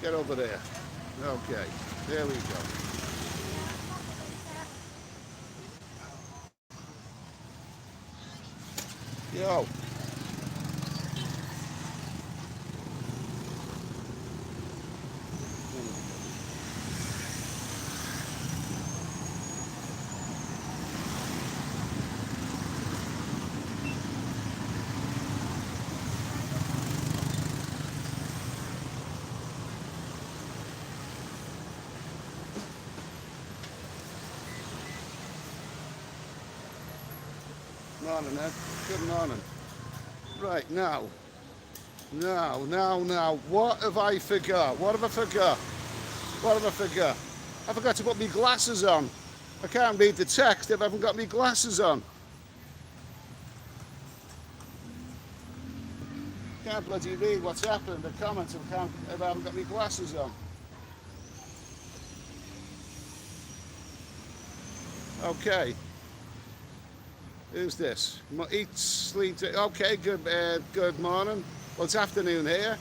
Get over there. Okay, there we go. Yo. Morning, Ed. Good morning. Right, now. What have I forgot? What have I forgot? What have I forgot? I forgot to put my glasses on. I can't read the text if I haven't got my glasses on. Can't bloody read what's happening in the comments if I haven't got my glasses on. Okay. Who's this? Eat, sleep. Okay, good morning. Well, it's afternoon here.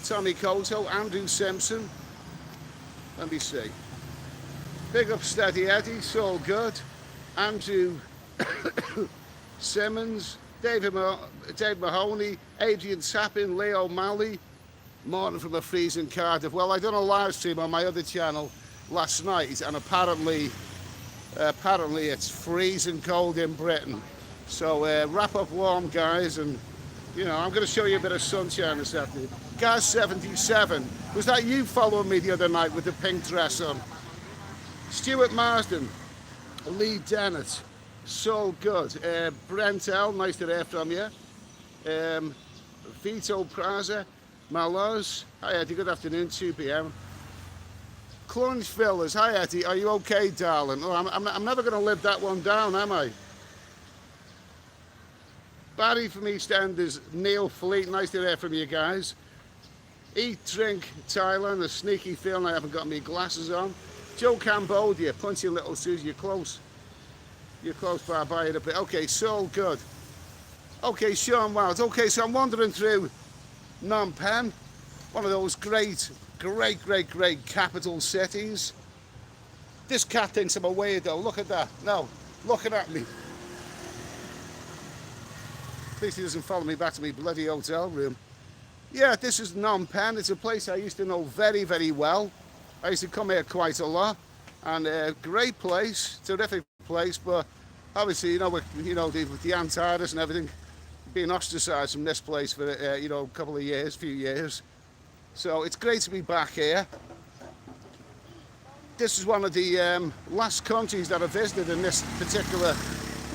Tommy Koto, Andrew Simpson. Let me see. Big up Steady Eddie, so good. Andrew Simmons, Dave Mahoney, Adrian Tappin, Leo Malley. Morning from a freezing Cardiff. Well, I done a live stream on my other channel last night, and apparently it's freezing cold in Britain. So wrap up warm, guys, and you know, I'm going to show you a bit of sunshine this afternoon. Gaz77, was that you following me the other night with the pink dress on? Stuart Marsden, Lee Dennett, so good. Brent L, nice to hear from you. Vito Praza, Malaz, hi Eddie, good afternoon, 2 p.m. Clunge Villas, hi Eddie, are you okay, darling? Oh, I'm never going to live that one down, am I? Barry from EastEnders, Neil Fleet, nice to hear from you guys. Eat, drink, Thailand, a sneaky feeling I haven't got my glasses on. Joe Cambodia, Punchy Little Susie, you're close. You're close by it a bit. Okay, so good. Okay, Sean Wild. Okay, so I'm wandering through Phnom Penh, one of those great capital cities. This cat thinks I'm a weirdo. Look at that. No, looking at me. At least he doesn't follow me back to my bloody hotel room. Yeah, this is Phnom Penh. It's a place I used to know very well. I used to come here quite a lot, and a great place, terrific place. But obviously, you know, with the Antarctica and everything, being ostracised from this place for a couple of years, few years. So it's great to be back here. This is one of the last countries that I visited in this particular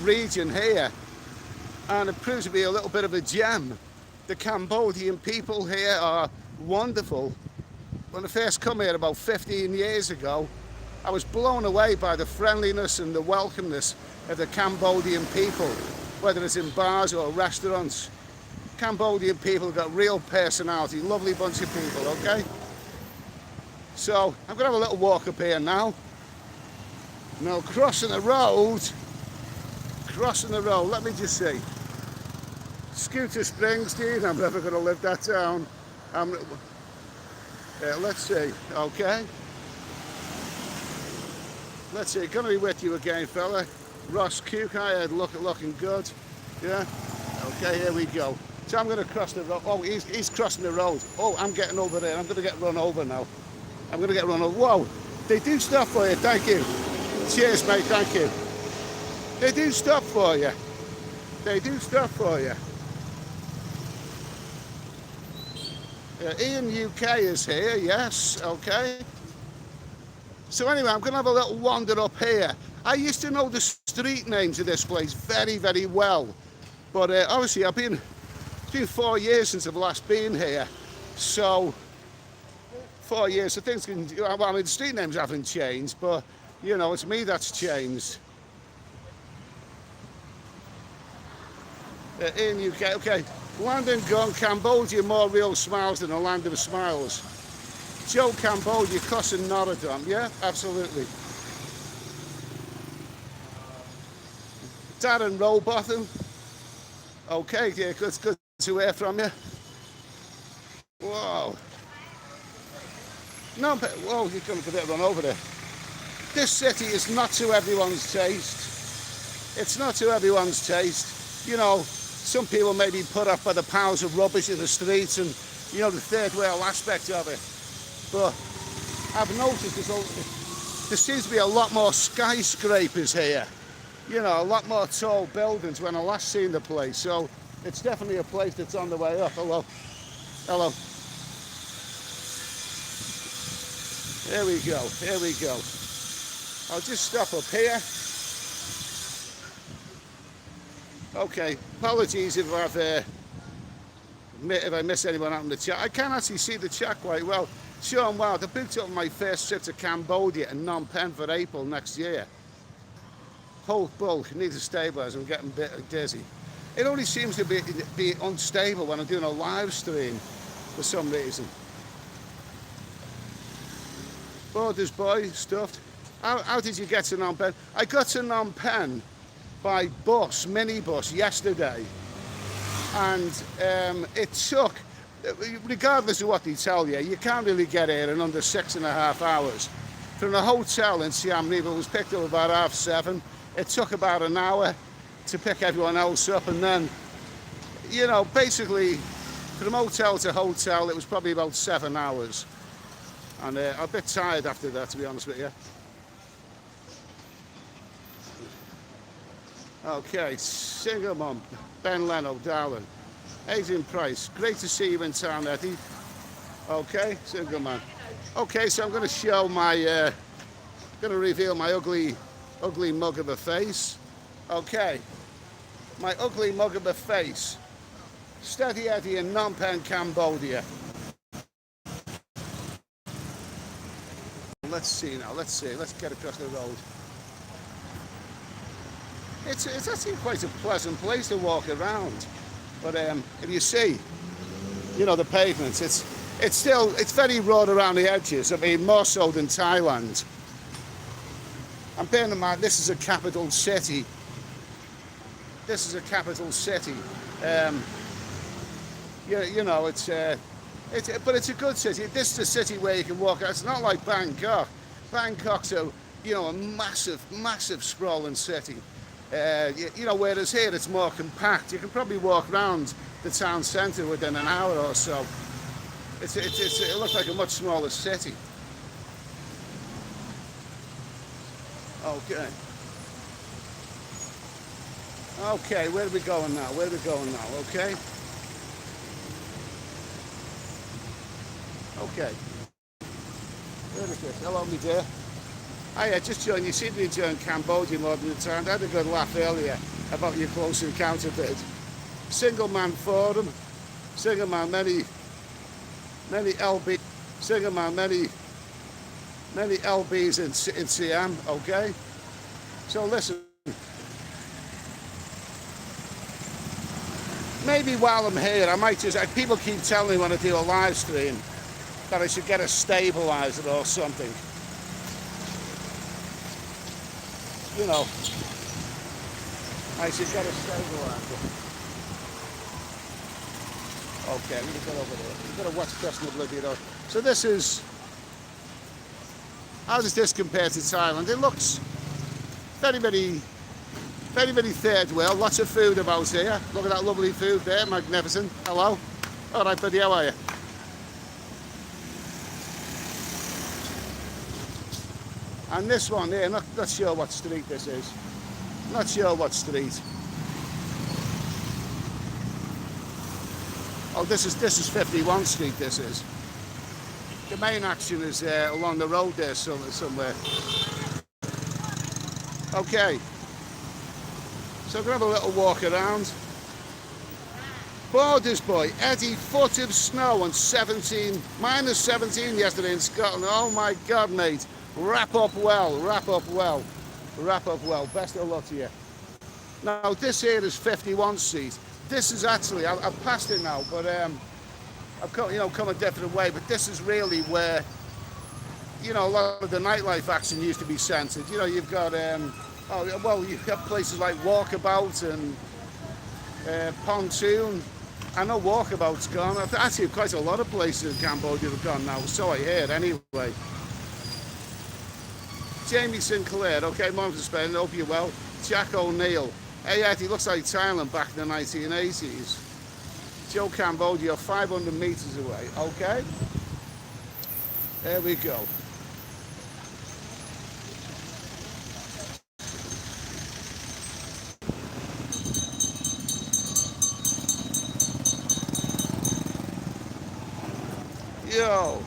region here, and it proves to be a little bit of a gem. The Cambodian people here are wonderful. When I first come here about 15 years ago, I was blown away by the friendliness and the welcomeness of the Cambodian people, whether it's in bars or restaurants. Cambodian people have got real personality, lovely bunch of people, okay? So, I'm gonna have a little walk up here now. Now, crossing the road, let me just see. Scooter Springsteen, I'm never gonna live that down. Let's see, okay? Let's see, gonna be with you again, fella. Ross Cook, looking good. Yeah? Okay, here we go. So I'm gonna cross the road. Oh, he's crossing the road. Oh, I'm getting over there. I'm gonna get run over now. I'm gonna get run over. Whoa, they do stuff for you, thank you. Cheers, mate, thank you. They do stuff for you. They do stuff for you. Ian UK is here, yes, okay. So anyway, I'm going to have a little wander up here. I used to know the street names of this place very well. But obviously, it's been 4 years since I've last been here. So, 4 years, so things can, well, I mean, the street names haven't changed, but, you know, it's me that's changed. In UK, okay. Land and Gun, Cambodia, more real smiles than a land of smiles. Joe Cambodia, Cross and Norodom, yeah, absolutely. Darren Rowbotham, okay, yeah, good to hear from you. Whoa. No, but, whoa, you're going to get run over there. This city is not to everyone's taste. It's not to everyone's taste. You know, some people may be put off by the piles of rubbish in the streets and, you know, the third world aspect of it. But I've noticed there seems to be a lot more skyscrapers here. You know, a lot more tall buildings when I last seen the place. So it's definitely a place that's on the way up. Hello. Hello. Here we go. Here we go. I'll just stop up here. Okay, apologies if I miss anyone out in the chat. I can't actually see the chat quite well. Sean, wow, I booked up my first trip to Cambodia and Phnom Penh for April next year. Whole bulk, need to stabilise, I'm getting a bit dizzy. It only seems to be unstable when I'm doing a live stream for some reason. Borders boy, stuffed. How did you get to Phnom Penh? I got to Phnom Penh by bus, minibus, yesterday. And it took, regardless of what they tell you, you can't really get here in under 6.5 hours. From the hotel in Siem Reap, it was picked up about 7:30. It took about an hour to pick everyone else up. And then, you know, basically, from hotel to hotel, it was probably about 7 hours. And I'm a bit tired after that, to be honest with you. Okay, single mum, Ben Leno, darling. Adrian Price, great to see you in town, Eddie. Okay, single man. Okay, so I'm going to show my, going to reveal my ugly mug of a face. Okay, my ugly mug of a face. Steady Eddie in Phnom Penh, Cambodia. Let's see now, let's get across the road. It's actually quite a pleasant place to walk around. But if you see, you know, the pavements, it's very raw around the edges. I mean, more so than Thailand. And bearing in mind, this is a capital city. This is a capital city. You know, but it's a good city. This is a city where you can walk. It's not like Bangkok. Bangkok's a massive sprawling city. You know, whereas here it's more compact. You can probably walk around the town centre within an hour or so. It looks like a much smaller city. Okay. Okay, where are we going now? Okay. Okay. Where is this? Hello, me dear. Hiya, just joined. You seem to be enjoying Cambodia more than the time. I had a good laugh earlier about your close encounter bit. Single man forum. Single man, many LB. Single man, many LBs in Siam. Okay. So listen. Maybe while I'm here, I might just. People keep telling me when I do a live stream that I should get a stabilizer or something. You know, I should get a stabilizer. Okay, I'm going to get over there. We've got to watch Preston Oblivion though. So this is, how does this compare to Thailand? It looks very third world. Lots of food about here. Look at that lovely food there, magnificent. Hello. All right, buddy, how are you? And this one here, not sure what street this is. Not sure what street. Oh, this is 51 Street, this is. The main action is along the road there somewhere. Okay. So I'm going to have a little walk around. Borders boy, Eddie, foot of snow and minus 17 yesterday in Scotland. Oh my God, mate. Wrap up well. Best of luck to you. Now, this here is 51 Street. This is actually, I've passed it now, but I've come a different way. But this is really where, you know, a lot of the nightlife action used to be centred. You know, you've got, you've got places like Walkabout and Pontoon. I know Walkabout's gone. Actually, quite a lot of places in Cambodia have gone now, so I heard anyway. Jamie Sinclair, okay, morning to spend, hope you're well. Jack O'Neill, hey Ed, he looks like Thailand back in the 1980s. Joe Cambodia, 500 meters away, okay. There we go. Yo.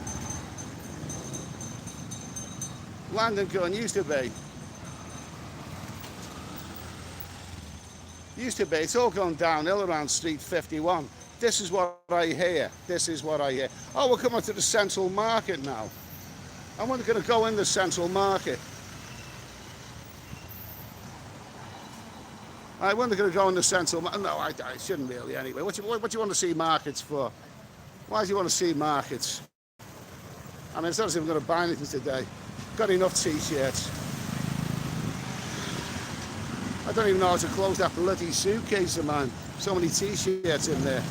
Landon Gun used to be. It's all gone downhill around Street 51. This is what I hear. This is what I hear. Oh, we're coming to the Central Market now. I'm only going to go in the Central Market. I wasn't going to go in the Central Market. No, I shouldn't really anyway. What do you want to see markets for? Why do you want to see markets? I mean, it's not as if I'm going to buy anything today. Got enough t-shirts. I don't even know how to close that bloody suitcase of mine. So many t-shirts in there.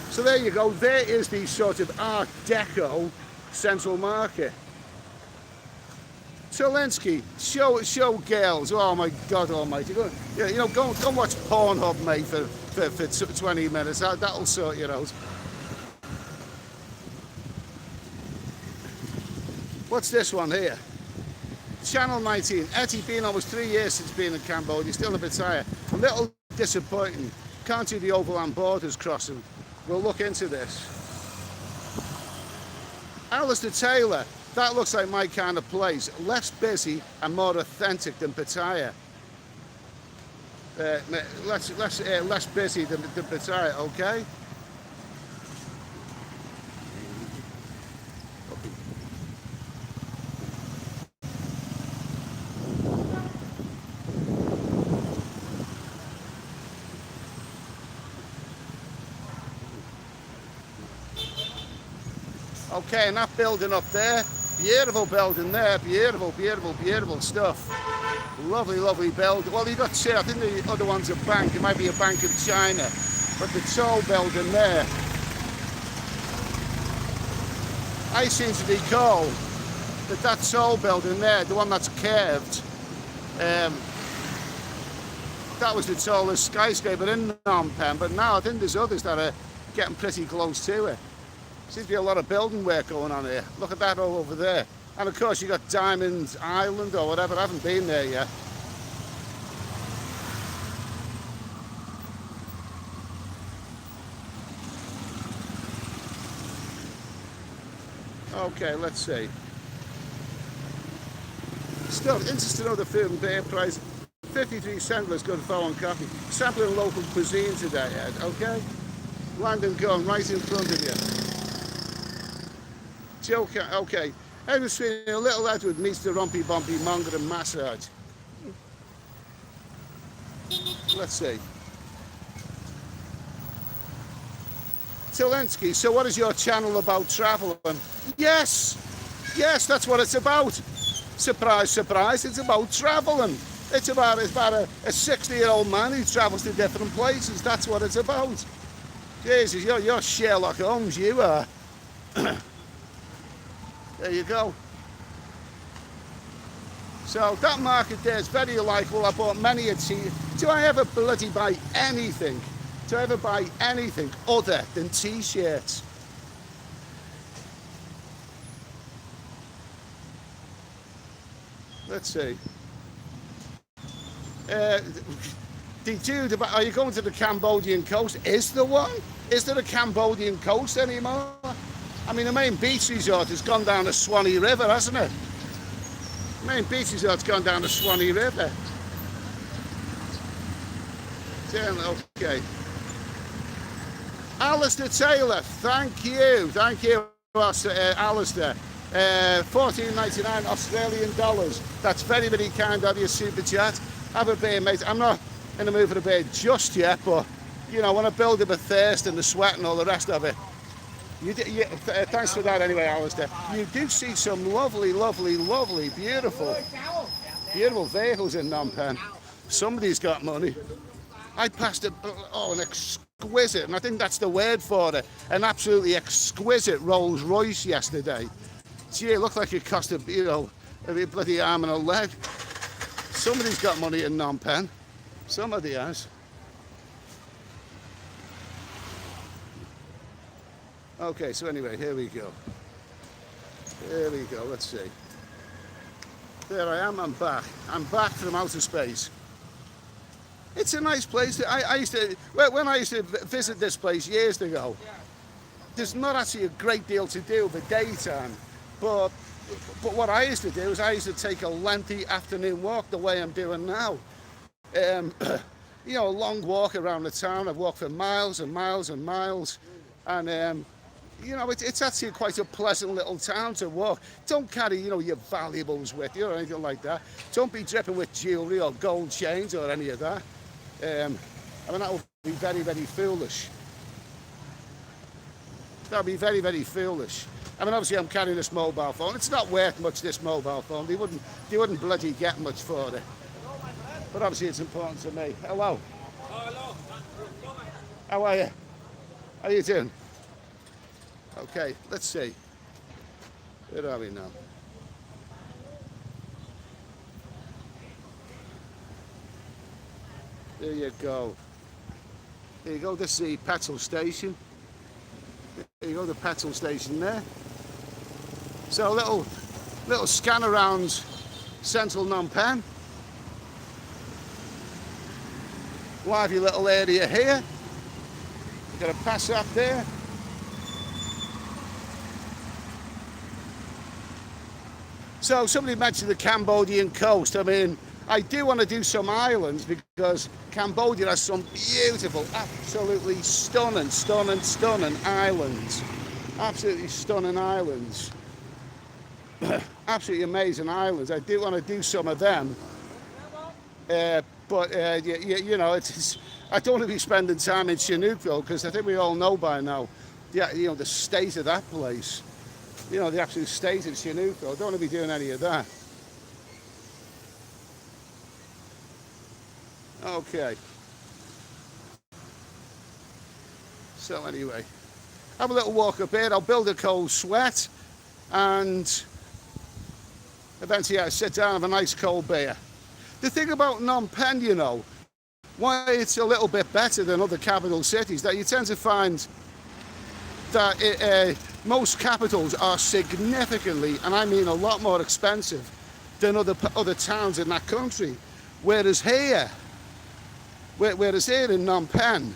So there you go. There is the sort of Art Deco Central Market. Zelensky, show girls. Oh my God Almighty! Go and watch Pornhub, mate, for 20 minutes. That'll sort you out. What's this one here? Channel 19. Eddie, been almost 3 years since being in Cambodia. Still a bit tired. A little disappointing. Can't do the overland borders crossing. We'll look into this. Alistair Taylor. That looks like my kind of place. Less busy and more authentic than Pattaya. Less busy than Pattaya, okay? Okay, and that building up there, beautiful building there, beautiful, beautiful, beautiful stuff. Lovely, lovely building. Well, you got to I think the other one's a bank. It might be a Bank of China, but the tall building there, I seem to recall that tall building there, the one that's curved, that was the tallest skyscraper in Phnom Penh, but now I think there's others that are getting pretty close to it. Seems to be a lot of building work going on here. Look at that all over there. And of course you got Diamond Island or whatever. I haven't been there yet. Okay, let's see. Still interested to know the food and beer price. 53 cents, let's go to phone coffee. Sampling local cuisine today, Ed, okay? Landon Gun right in front of you. Joke, okay. Edward's feeling a little Edward meets the Rumpy Bumpy Monger and massage. Let's see. Zelensky, so what is your channel about traveling? Yes, that's what it's about. Surprise, surprise, it's about traveling. It's about a 60-year-old man who travels to different places. That's what it's about. Jesus, you're Sherlock Holmes, you are. There you go. So that market there is very likely. I bought many a tea. Do I ever bloody buy anything? Do I ever buy anything other than t-shirts? Let's see. The dude about, are you going to the Cambodian coast? Is there one? Is there a Cambodian coast anymore? I mean, the main beach resort has gone down the Swanee River, hasn't it? The main beach resort's gone down the Swanee River. Okay. Alistair Taylor, thank you, Alistair. $14.99 Australian dollars. That's very, very kind of you, super chat. Have a beer, mate. I'm not in the mood for a beer just yet, but you know, when I build up a thirst and the sweat and all the rest of it. Thanks for that anyway, Alistair. You do see some lovely, lovely, lovely, beautiful vehicles in Phnom Penh. Somebody's got money. I passed an exquisite, and I think that's the word for it, an absolutely exquisite Rolls Royce yesterday. Gee, it looked like it cost a bloody arm and a leg. Somebody's got money in Phnom Penh. Somebody has. Okay, so anyway, here we go. Here we go, let's see. There I am, I'm back. I'm back from outer space. It's a nice place. I used to, when I used to visit this place years ago, there's not actually a great deal to do for daytime, but what I used to do is I used to take a lengthy afternoon walk the way I'm doing now. A long walk around the town. I've walked for miles and miles and miles, and it's actually quite a pleasant little town to walk. Don't carry, your valuables with you or anything like that. Don't be dripping with jewellery or gold chains or any of that. That would be very, very foolish. That would be very, very foolish. Obviously I'm carrying this mobile phone. It's not worth much, this mobile phone. They wouldn't bloody get much for it. But obviously it's important to me. Hello. Oh, hello. How are you? How are you doing? Okay, let's see. Where are we now? There you go. There you go, this is the petrol station. There you go, the petrol station there. So a little scan around central Phnom Penh. Lively little area here. Got to pass up there. So somebody mentioned the Cambodian coast. I do want to do some islands because Cambodia has some beautiful, absolutely stunning islands. Absolutely stunning islands. Absolutely amazing islands. I do want to do some of them. I don't want to be spending time in Chinookville because I think we all know by now, the state of that place. The absolute state of Chinookville. I don't want to be doing any of that. Okay. So anyway, have a little walk up here. I'll build a cold sweat and eventually I sit down and have a nice cold beer. The thing about Phnom Penh, why it's a little bit better than other capital cities, that you tend to find that most capitals are significantly, and I mean a lot more expensive than other towns in that country. Whereas here in Phnom Penh,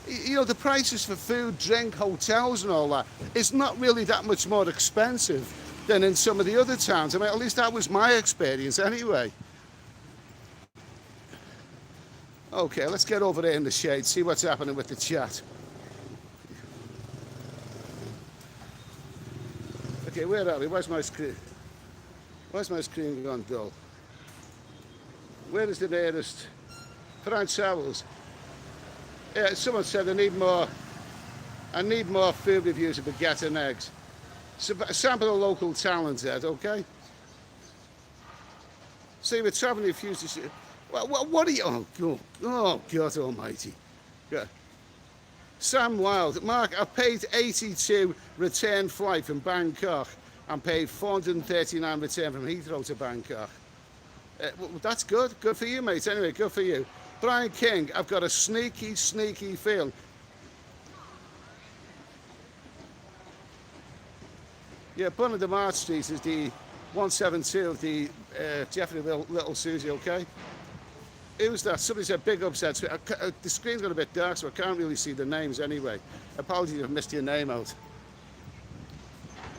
the prices for food, drink, hotels and all that is not really that much more expensive than in some of the other towns. At least that was my experience anyway. Okay, let's get over there in the shade, see what's happening with the chat. Okay, where are we? Where's my screen? Where's my screen gone dull? Where is the nearest? Frank Savills. Yeah, someone said I need more food reviews of baguette and eggs. So, sample of local talent, Ed, okay? See, we're traveling a few to see. What are you? Oh, God almighty. Yeah. Sam Wild. Mark, I paid 82 return flight from Bangkok and paid 439 return from Heathrow to Bangkok. Well, that's good. Good for you, mate. Anyway, good for you. Brian King, I've got a sneaky feeling. Yeah, Bunner de Mart Street is the 172 of the Jeffrey Little Susie, okay? Who's that? Somebody said big upset. The screen's got a bit dark, so I can't really see the names anyway. Apologies if I missed your name out.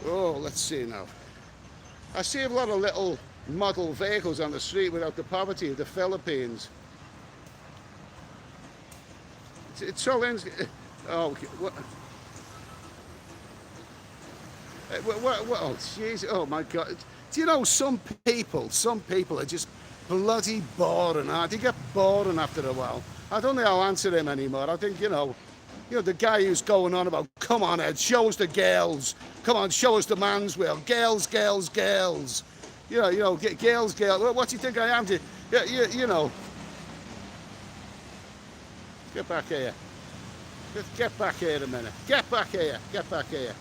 Oh, let's see now. I see a lot of little model vehicles on the street without the poverty of the Philippines. It's so... Oh, what? Oh, jeez. Oh, my God. Do you know, some people are just bloody boring. They get boring after a while. I don't think I'll answer him anymore. I think, the guy who's going on about, come on, Ed, show us the girls. Come on, show us the man's will. Girls. Girls. What do you think I am? Get back here. Get back here a minute. Get back here. Get back here.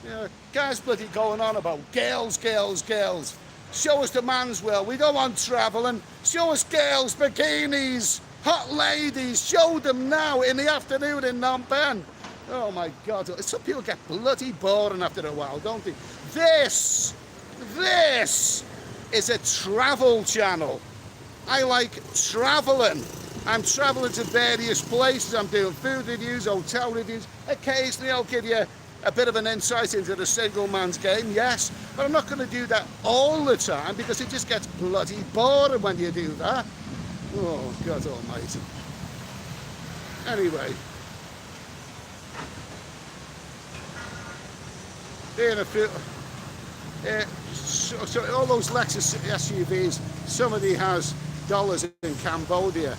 You know, guys bloody going on about girls, girls, girls. Show us the man's world. We don't want travelling. Show us girls, bikinis, hot ladies. Show them now in the afternoon in Phnom Penh. Oh my God. Some people get bloody boring after a while, don't they? This is a travel channel. I like travelling. I'm travelling to various places. I'm doing food reviews, hotel reviews. Occasionally I'll give you a bit of an insight into the single man's game, yes, but I'm not going to do that all the time because it just gets bloody boring when you do that. Oh, God almighty. Anyway. So all those Lexus SUVs, somebody has dollars in Cambodia.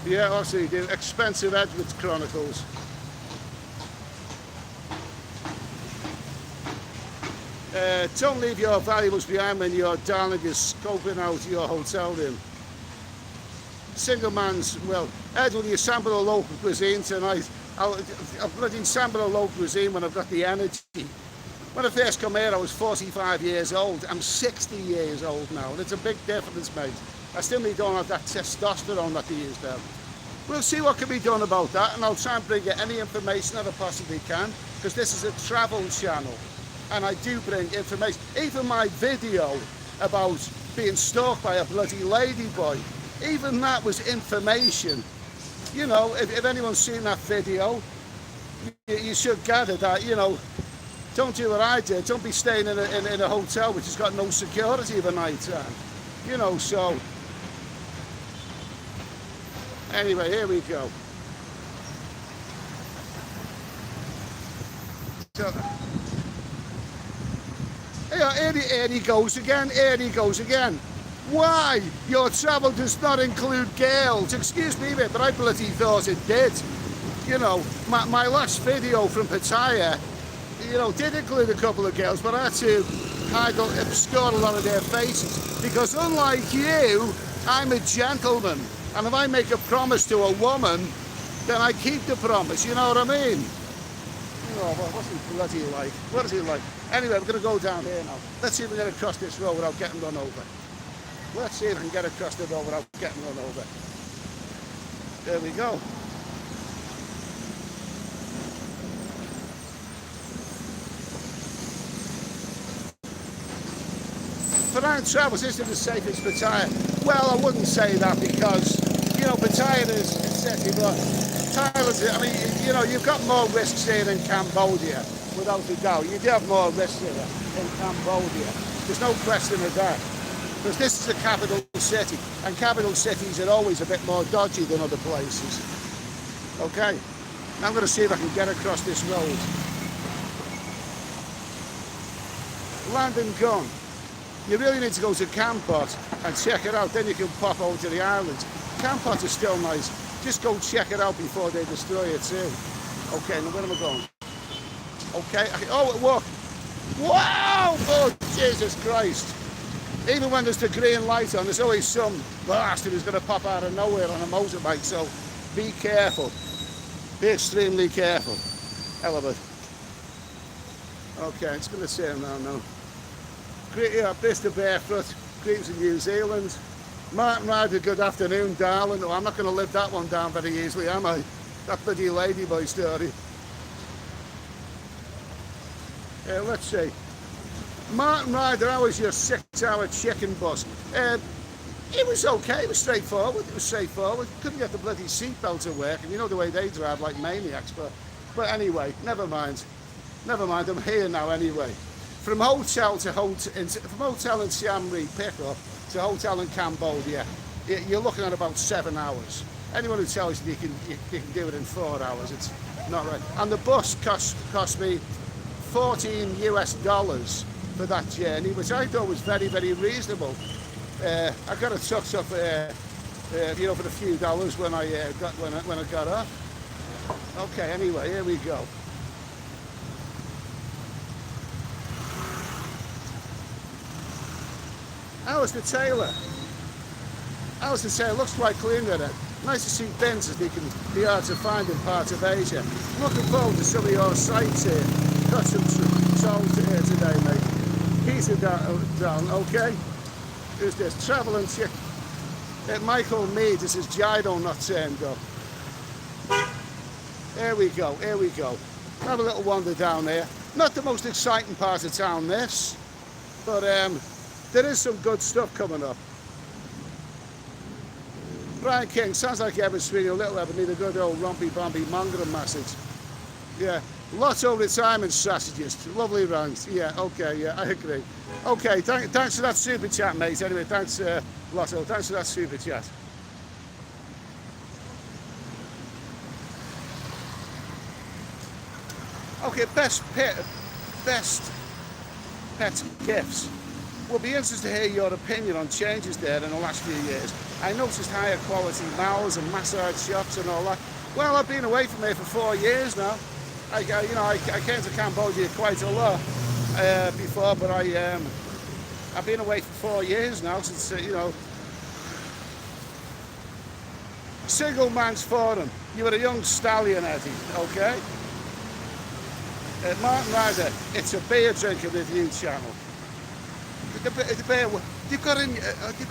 Yeah, also you do. Expensive Edwards Chronicles. Don't leave your valuables behind when you're darling, you're scoping out your hotel room. Single man's, well, Ed, will you sample a local cuisine tonight? I'll bloody sample a local cuisine when I've got the energy. When I first come here, I was 45 years old. I'm 60 years old now, and it's a big difference, mate. I still don't have that testosterone that they used to have. We'll see what can be done about that, and I'll try and bring you any information that I possibly can, because this is a travel channel. And I do bring information. Even my video about being stalked by a bloody ladyboy, even that was information. You know, if anyone's seen that video, you should gather that, you know, don't do what I did. Don't be staying in a hotel which has got no security of a night time. You know, so. Anyway, here we go. So, here he goes again, here he goes again. Why? Your travel does not include girls. Excuse me, mate, but I bloody thought it did. You know, my last video from Pattaya, you know, did include a couple of girls, but I had to obscure a lot of their faces. Because unlike you, I'm a gentleman. And if I make a promise to a woman, then I keep the promise, you know what I mean? Oh, what's he bloody like? What is he like? Anyway, we're going to go down here now. Let's see if we can get across this road without getting run over. Let's see if we can get across the road without getting run over. There we go. Penang travels isn't the safest Pattaya. Well, I wouldn't say that because, you know, Pattaya is city, but Thailand, I mean, you know, you've got more risks here in Cambodia, without a doubt. You do have more risks here in Cambodia. There's no question of that. Because this is a capital city, and capital cities are always a bit more dodgy than other places. Okay, I'm going to see if I can get across this road. Land and gun. You really need to go to Kampot and check it out, then you can pop over to the islands. Kampot is still nice. Just go check it out before they destroy it too. Okay, now where am I going? Okay, oh, look. Wow! Oh, Jesus Christ. Even when there's the green light on, there's always some bastard who's going to pop out of nowhere on a motorbike, so be careful. Be extremely careful. Hell of it. Okay, it's going to say now. Mr. Barefoot, greetings in New Zealand. Martin Ryder, good afternoon, darling. Oh, I'm not going to live that one down very easily, am I? That bloody ladyboy story. Let's see. Martin Ryder, how was your 6-hour chicken bus? It was okay, it was straightforward. Couldn't get the bloody seatbelt to work, and you know the way they drive like maniacs, but anyway, never mind. I'm here now anyway. From hotel in Siem Reap pickup to hotel in Cambodia, you're looking at about 7 hours. Anyone who tells you you can do it in 4 hours, it's not right. And the bus cost me $14 US for that journey, which I thought was very, very reasonable. I got a touch up, you know, for a few dollars when I got off. Okay, anyway, here we go. How's the tailor? Looks quite clean with it. Nice to see bins as they can be hard to find in parts of Asia. Looking forward to some of your sites here. Got some souls here today, mate. Peace down, okay? Who's this? Travelling chick. Michael Mead, this is Jido not turned up. Here we go, here we go. Have a little wander down there. Not the most exciting part of town, this, but there is some good stuff coming up. Brian King, sounds like Evan's feeling a little Evan, need a good old rompy-bompy mongering message. Yeah, lots of retirement strategists, lovely rounds. Yeah, okay, yeah, I agree. Okay, thanks for that super chat, mate. Anyway, thanks, Lotto, thanks for that super chat. Okay, best pet gifts. We'll be interested to hear your opinion on changes there in the last few years. I noticed higher quality malls and massage shops and all that. Well, I've been away from here for 4 years now. I came to Cambodia quite a lot before, but I've been away for 4 years now since Single Man's Forum. You were a young stallion, Eddie. Okay. Martin Ryder, it's a beer drinking review channel. The beer, you've got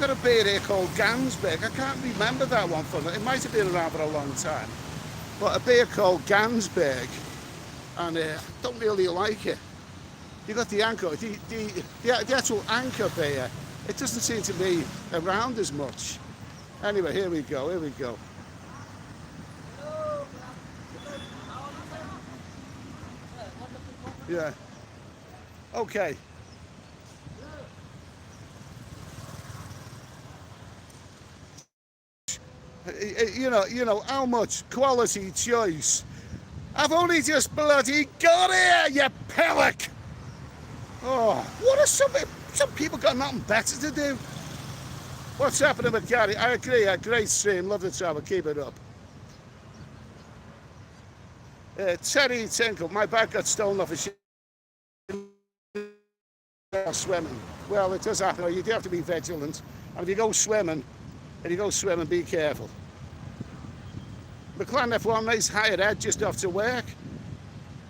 a beer here called Gansberg. I can't remember that one from it. It might have been around for a long time. But a beer called Gansberg, and I don't really like it. You got the Anchor, the actual Anchor beer. It doesn't seem to be around as much. Anyway, here we go, here we go. Yeah. Okay. You know how much quality choice. I've only just bloody got here, you pillock. Oh, what are some people got nothing better to do? What's happening with Gary? I agree, a great stream, love the travel, keep it up. Terry Tinkle, my bag got stolen off a ship. Swimming. Well, it does happen. You do have to be vigilant. And if you go swimming, be careful. McLaren F1 race, hired Ed just off to work.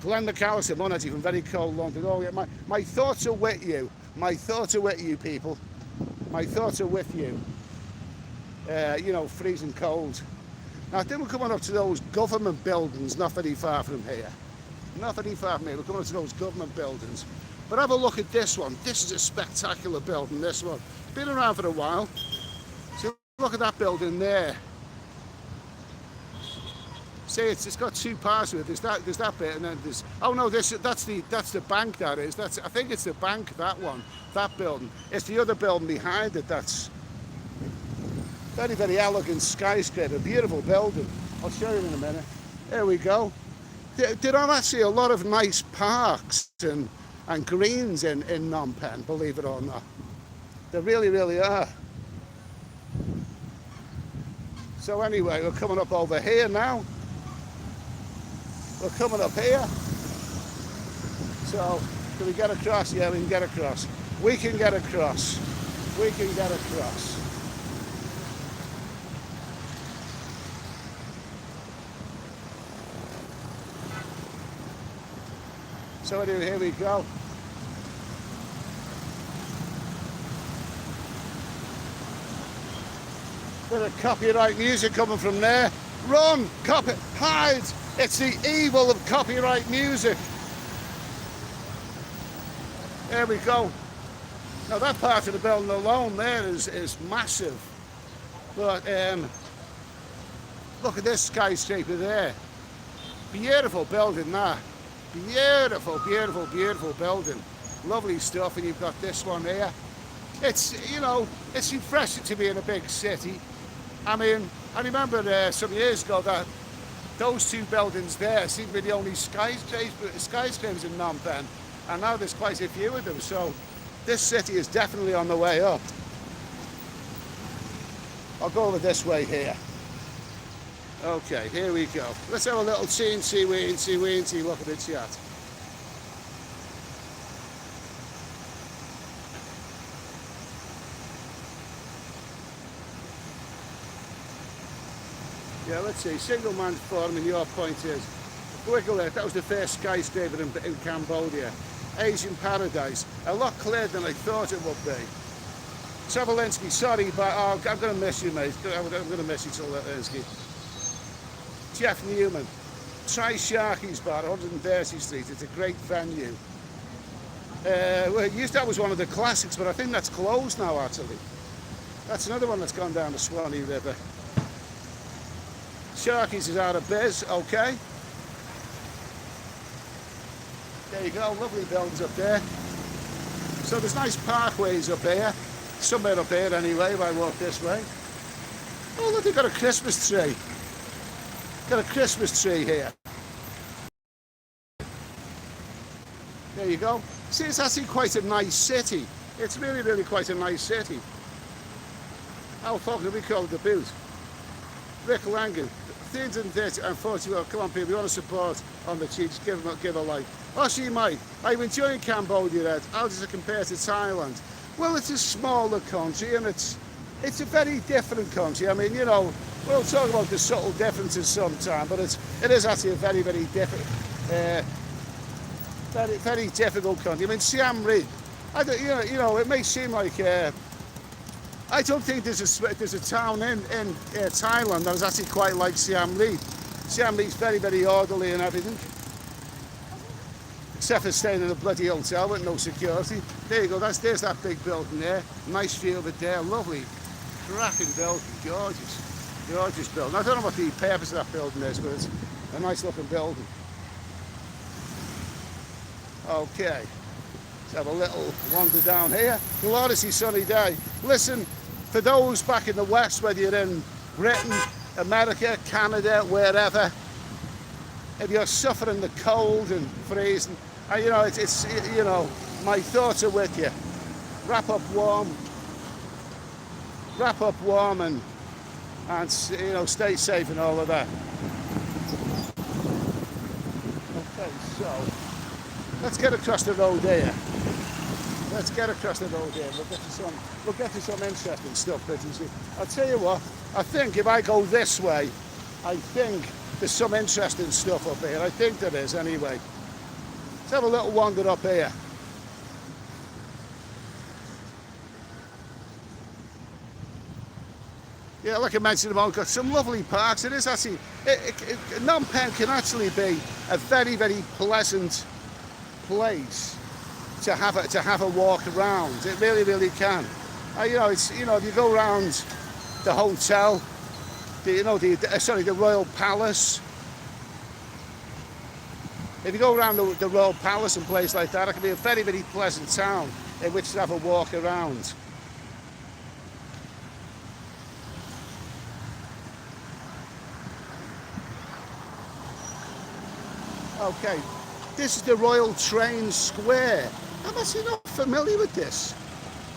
Glenn McAllister, Monaty from very cold London. Oh, yeah, my thoughts are with you. My thoughts are with you, people. My thoughts are with you. Freezing cold. Now, I think we're coming up to those government buildings not very far from here. Not very far from here. We're coming up to those government buildings. But have a look at this one. This is a spectacular building, this one. Been around for a while. So look at that building there. See, it's got two parts to it. There's that bit, and then there's. Oh no, that's the bank. That is. I think it's the bank. That one, that building. It's the other building behind it. That's very, very elegant skyscraper. Beautiful building. I'll show you in a minute. There we go. There are actually a lot of nice parks and greens in Phnom Penh, believe it or not. There really, really are. So anyway, we're coming up over here now. We're coming up here. So, can we get across? Yeah, we can get across. We can get across. We can get across. So anyway, here we go. Bit of copyright music coming from there. Run! Hide! It's the evil of copyright music. There we go. Now that part of the building alone there is massive. But look at this skyscraper there. Beautiful building that. Beautiful, beautiful, beautiful building. Lovely stuff, and you've got this one here. It's, it's refreshing to be in a big city. I mean, I remember some years ago that those two buildings there seemed to be the only skyscrapers in Phnom Penh, and now there's quite a few of them, so this city is definitely on the way up. I'll go over this way here. Okay, here we go. Let's have a little teensy-weensy look at the chat. Okay, let's see. Single man forum, and your point is Gwiglet, that was the first skyscraper in Cambodia. Asian paradise. A lot clearer than I thought it would be. Savalinsky, sorry, but I'm going to miss you, mate. I'm going to miss you, Savalinsky. Jeff Newman. Try Sharky's Bar, 130th Street. It's a great venue. That was one of the classics, but I think that's closed now, actually. That's another one that's gone down the Swanee River. Sharky's is out of biz, okay. There you go, lovely buildings up there. So there's nice parkways up here. Somewhere up here anyway, if I walk this way. Oh look, they've got a Christmas tree. Got a Christmas tree here. There you go. See, it's actually quite a nice city. It's really, really quite a nice city. How far can we call it the boot? Rick Langan, 330 and 40. Well, come on, people, you want to support on the cheeks, give a like. Oh, she might. I'm enjoying Cambodia, Ed. How does it compare to Thailand? Well, it's a smaller country and it's a very different country. I mean, you know, we'll talk about the subtle differences sometime, but it is actually a very, very different, very difficult country. I mean, Siem Reap. You know, it may seem like I don't think there's a town in Thailand that is actually quite like Siem Reap. Siem Reap's very, very orderly and everything. Except for staying in a bloody hotel with no security. There you go, there's that big building there. Nice view of it there, lovely. Cracking building, gorgeous building. I don't know what the purpose of that building is, but it's a nice looking building. Okay, let's have a little wander down here. Gloriously sunny day. Listen, for those back in the West, whether you're in Britain, America, Canada, wherever, if you're suffering the cold and freezing, you know, you know, my thoughts are with you. Wrap up warm and you know, stay safe and all of that. Okay, so let's get across the road here. We'll get to some interesting stuff, but you see, I'll tell you what, I think if I go this way, I think there's some interesting stuff up here. I think there is anyway. Let's have a little wander up here. Yeah, like I mentioned, I've got some lovely parks. It is actually, Phnom Penh can actually be a very, very pleasant place to have a walk around. It really, really can. You know, it's, you know, if you go around the hotel, the Royal Palace. If you go around the Royal Palace and places like that, it can be a very, very pleasant town in which to have a walk around. Okay, this is the Royal Train Square. I'm actually not familiar with this.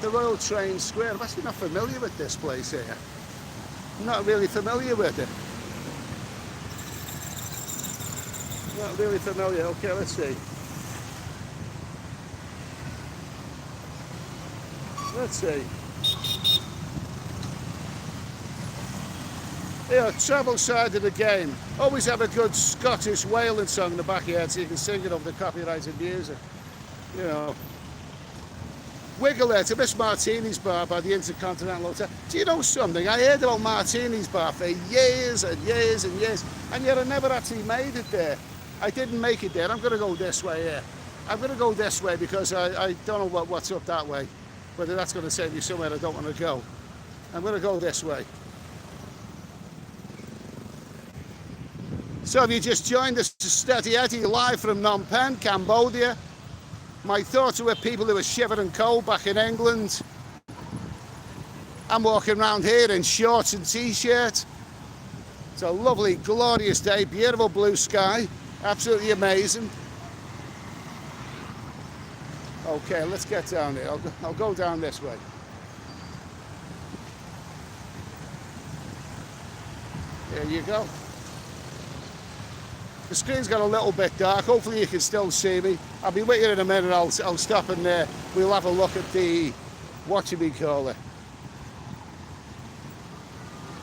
The Royal Train Square. I'm actually not familiar with this place here. I'm not really familiar with it. Not really familiar. Okay, let's see. Let's see. Yeah, travel side of the game. Always have a good Scottish whaling song in the back of your head so you can sing it over the copyrighted music. You know. Wiggler to Miss Martini's Bar by the Intercontinental Hotel. Do you know something? I heard about Martini's Bar for years and years and years, and yet I never actually made it there. I didn't make it there. I'm going to go this way here. I'm going to go this way because I don't know what's up that way. Whether that's going to send me somewhere I don't want to go. I'm going to go this way. So if you just joined us, to Steady Eddie live from Phnom Penh, Cambodia. My thoughts are with people who are shivering cold back in England. I'm walking around here in shorts and t-shirt. It's a lovely, glorious day, beautiful blue sky, absolutely amazing. Okay, let's get down here. I'll go down this way. There you go. The screen's got a little bit dark. Hopefully you can still see me. I'll be with you in a minute. I'll stop and we'll have a look at the, what should we call it?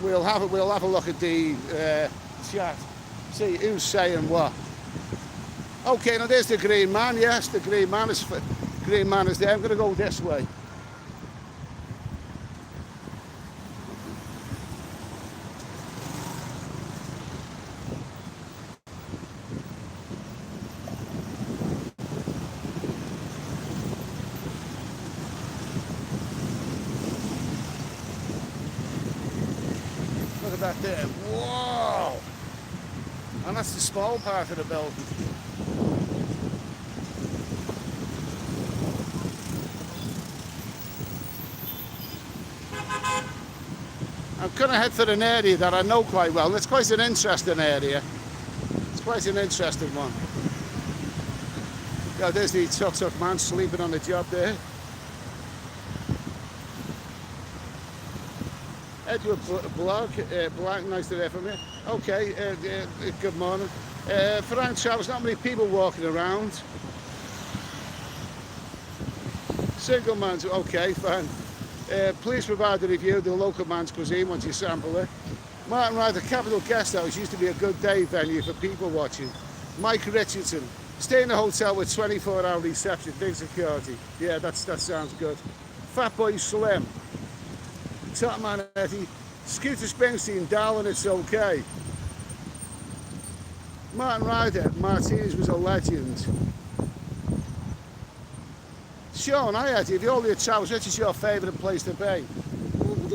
we'll have a look at the chat, see who's saying what. Okay, now there's the green man. Yes, the green man is there. I'm going to go this way. Look at that there. Whoa! And that's the small part of the building. I'm going to head for an area that I know quite well. It's quite an interesting area. It's quite an interesting one. Yeah, there's the tuk-tuk man sleeping on the job there. Edward Black, nice to hear from you. Okay, good morning. Frank Travers, not many people walking around. Single man's, okay, fine. Please provide a review of the local man's cuisine once you sample it. Martin Wright, the Capital Guest House used to be a good day venue for people watching. Mike Richardson, stay in a hotel with 24-hour reception, big security. Yeah, that sounds good. Fat Boy Slim, Top Man Eddie, Scooter Springsteen, darling, it's okay. Martin Ryder, Martinez was a legend. Sean, hi Eddie, if you're all your travels, which is your favourite place to be?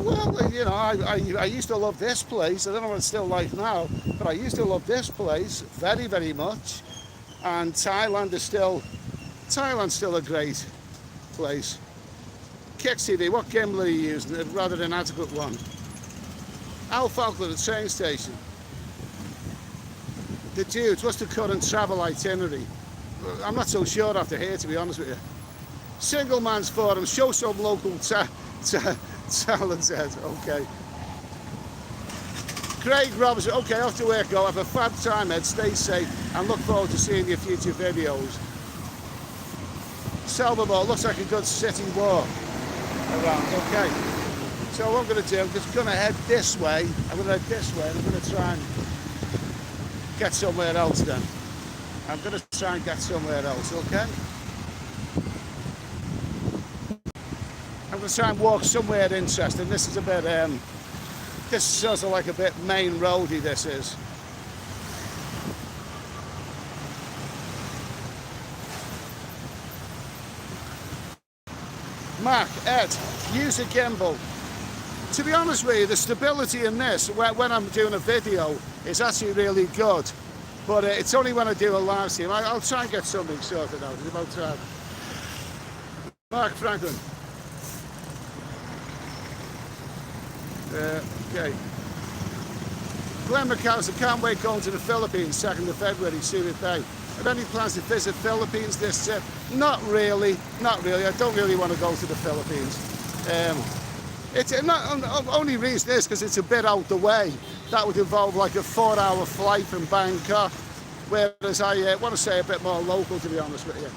Well, you know, I used to love this place. I don't know what it's still like now, but I used to love this place very, very much. And Thailand's still a great place. Kicks TV, what gimbal are you using? Rather an adequate one. Al Falkland at the train station. The dudes, what's the current travel itinerary? I'm not so sure after here, to be honest with you. Single Man's Forum, show some local talent, okay. Craig Robertson, okay, off to work, go. Have a fab time, Ed, stay safe, and look forward to seeing your future videos. Salvador, looks like a good city walk around, okay. So what I'm going to do, I'm just going to head this way, I'm going to head this way, and I'm going to try and get somewhere else then. I'm going to try and get somewhere else, okay? I'm going to try and walk somewhere interesting. This is a bit, this is sort of like a bit main roady, this is. Mark, Ed, use a gimbal. To be honest with you, the stability in this, when I'm doing a video, is actually really good. But it's only when I do a live stream. I'll try and get something sorted out. It's about time. Mark Franklin. Okay. Glenn McAllister, can't wait going to the Philippines 2nd of February, Subic Bay. Have any plans to visit Philippines this trip? Not really, not really. I don't really want to go to the Philippines. It's not, only reason is because it's a bit out the way. That would involve like a 4-hour flight from Bangkok, whereas I want to say a bit more local, to be honest with you.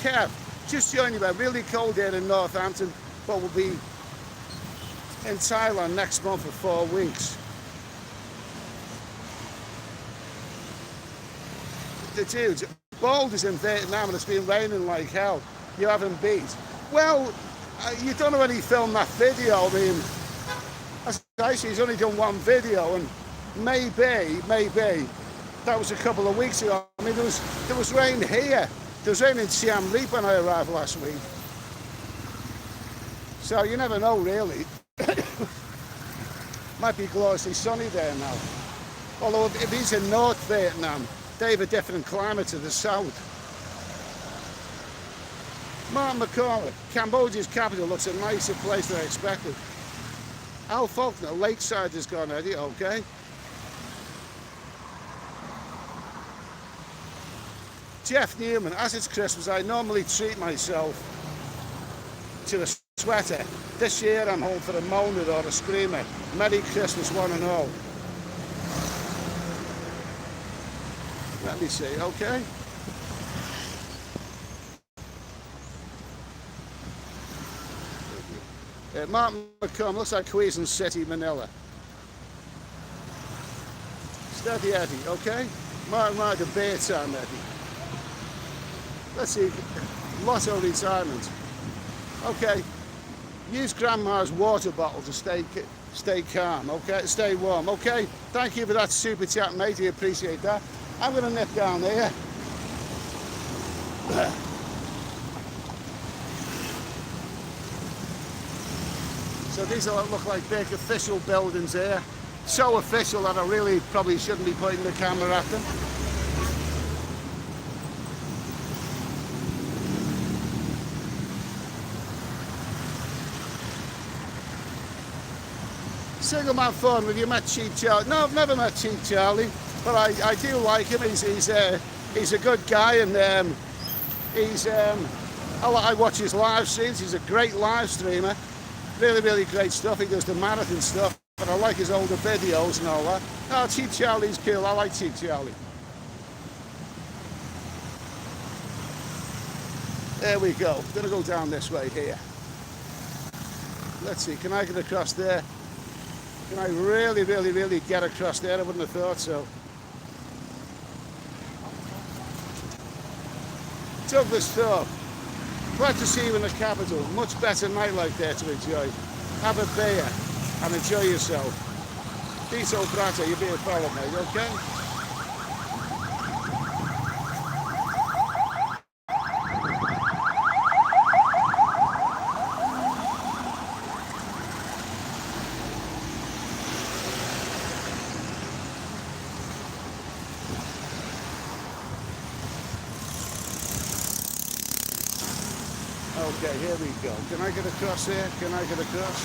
Kev, just joining you, really cold here in Northampton, but we'll be in Thailand next month for 4 weeks. The dudes, Boulder's in Vietnam and it's been raining like hell. You haven't beat. Well, you don't know when he filmed that video. I mean, actually he's only done one video, and maybe that was a couple of weeks ago. I mean, there was rain here. There was rain in Siem Reap when I arrived last week. So you never know, really. Might be gloriously sunny there now. Although if he's in North Vietnam, they have a different climate to the south. Martin McCormick, Cambodia's capital looks a nicer place than I expected. Al Faulkner, Lakeside has gone, Eddie, okay. Jeff Newman, as it's Christmas, I normally treat myself to a sweater. This year I'm home for a moaner or a screamer. Merry Christmas, one and all. Let me see, okay. Martin McComb, looks like Quezon City, Manila. Steady Eddie, okay? Martin Ryder, Baytown Eddie. Let's see, Lotto Retirement. Okay, use grandma's water bottle to stay calm, okay? Stay warm, okay? Thank you for that super chat, mate, I appreciate that. I'm gonna nip down here. So these look like big official buildings here. So official that I really probably shouldn't be pointing the camera at them. Single man fun, have you met Cheap Charlie? No, I've never met Cheap Charlie, but I do like him. He's a good guy, and I watch his live streams. He's a great live streamer. Really, really great stuff. He does the marathon stuff, but I like his older videos and all that. Oh, Cheap Charlie's cool. I like Cheap Charlie. There we go. I'm gonna go down this way here. Let's see, can I get across there? Can I really, really, really get across there? I wouldn't have thought so. Douglas Thorpe. Glad to see you in the capital. Much better nightlife there to enjoy. Have a beer and enjoy yourself. Dito Prato, you're being followed, mate, okay? Okay, here we go. Can I get across here? Can I get across?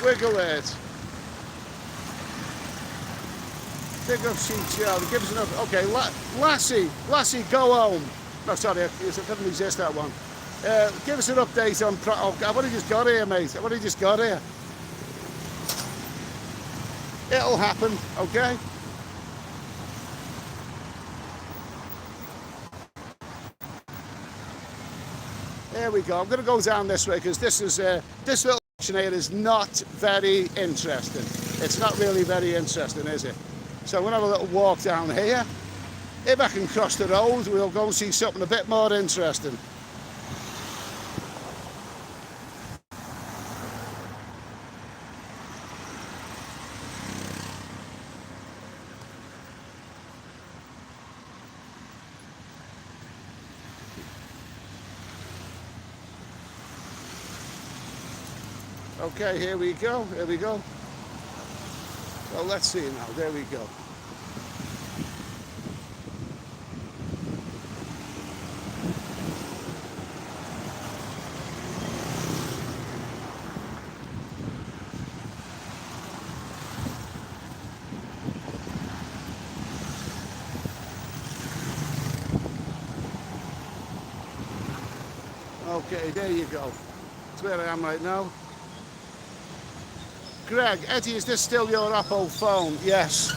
Wiggle it. Big up Cheap Charlie. Give us enough. Okay, Lassie, go home. No, sorry, it didn't exist, that one. Give us an update on... Oh, I've only just got here, mate. I've only just got here. It'll happen, okay? There we go. I'm going to go down this way because this little section here is not very interesting. It's not really very interesting, is it? So I'm going to have a little walk down here. If I can cross the road, we'll go and see something a bit more interesting. Okay, here we go, here we go. Well, let's see now, there we go. Okay, there you go. That's where I am right now. Greg, Eddie, is this still your Apple phone? Yes.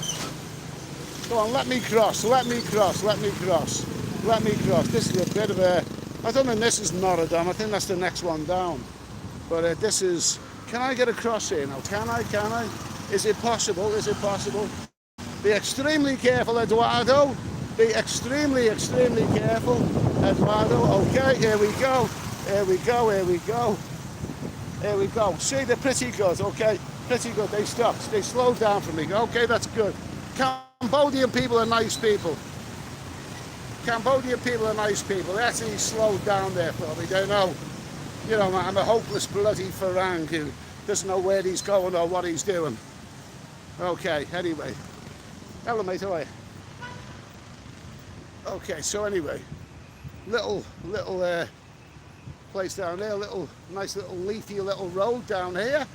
Go on, let me cross, let me cross, let me cross, let me cross. This is a bit of a... I don't think this is Norodom, I think that's the next one down. But this is... Can I get across here now? Can I? Is it possible? Is it possible? Be extremely careful, Eduardo. Be extremely, extremely careful, Eduardo. Okay, here we go. Here we go, here we go. Here we go. See, they're pretty good, okay? Pretty good. They stopped. They slowed down for me. Okay, that's good. Cambodian people are nice people. Cambodian people are nice people. They actually slowed down there for me. They know, you know, I'm a hopeless bloody farang who doesn't know where he's going or what he's doing. Okay, anyway. Hello, mate, how are you? Okay, so anyway, little place down there, nice little leafy little road down here.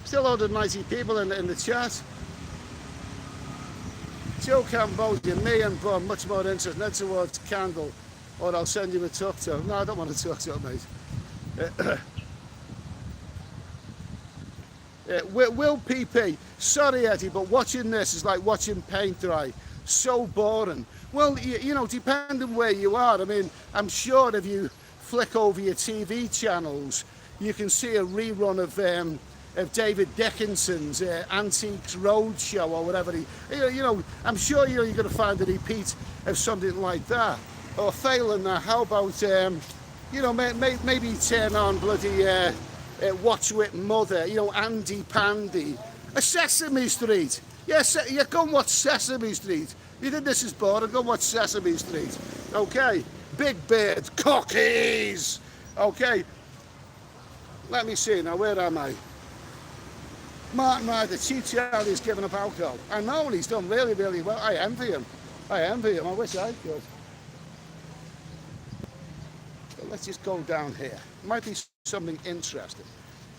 Still 190 people in the chat. Joe Cambodia, me and Bum, much more interested. Head towards Candle, or I'll send you a tuk-tuk. No, I don't want a tuk-tuk, mate. Will PP, sorry Eddie, but watching this is like watching paint dry. so boring. Well, you know, depending where you are, I mean, I'm sure if you flick over your TV channels, you can see a rerun of David Dickinson's Antiques Roadshow or whatever. You know, I'm sure you're going to find a repeat of something like that. Or failing that, how about, you know, maybe turn on bloody Watch With Mother, you know, Andy Pandy. A Sesame Street. Yes, yeah, go and watch Sesame Street. You think this is boring? Go and watch Sesame Street. Okay. Big Bird, cookies. Okay. Let me see now, where am I? Martin Ryder, Chief Charlie's given up alcohol. I know, and he's done really, really well. I envy him. I envy him. I wish I could. So let's just go down here. Might be something interesting.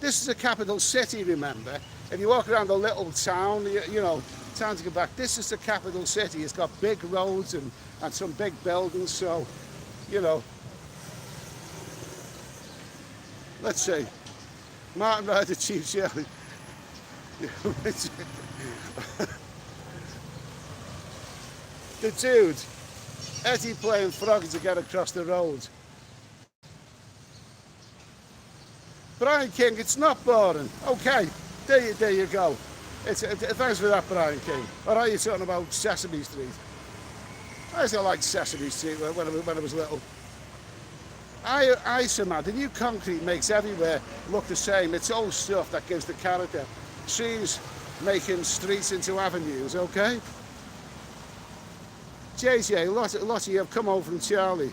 This is the capital city, remember. If you walk around the little town, you know, town to go back, this is the capital city. It's got big roads and some big buildings, so, you know. Let's see. Martin Ryder, Chief Charlie. The dude, Eddie playing Froggy to get across the road. Brian King, it's not boring. Okay, there you go. Thanks for that, Brian King. Or are you talking about Sesame Street? I used to like Sesame Street when I was little. Isoman, the new concrete makes everywhere look the same. It's old stuff that gives the character. Trees making streets into avenues, okay? JJ, a lot of you have come over from Charlie.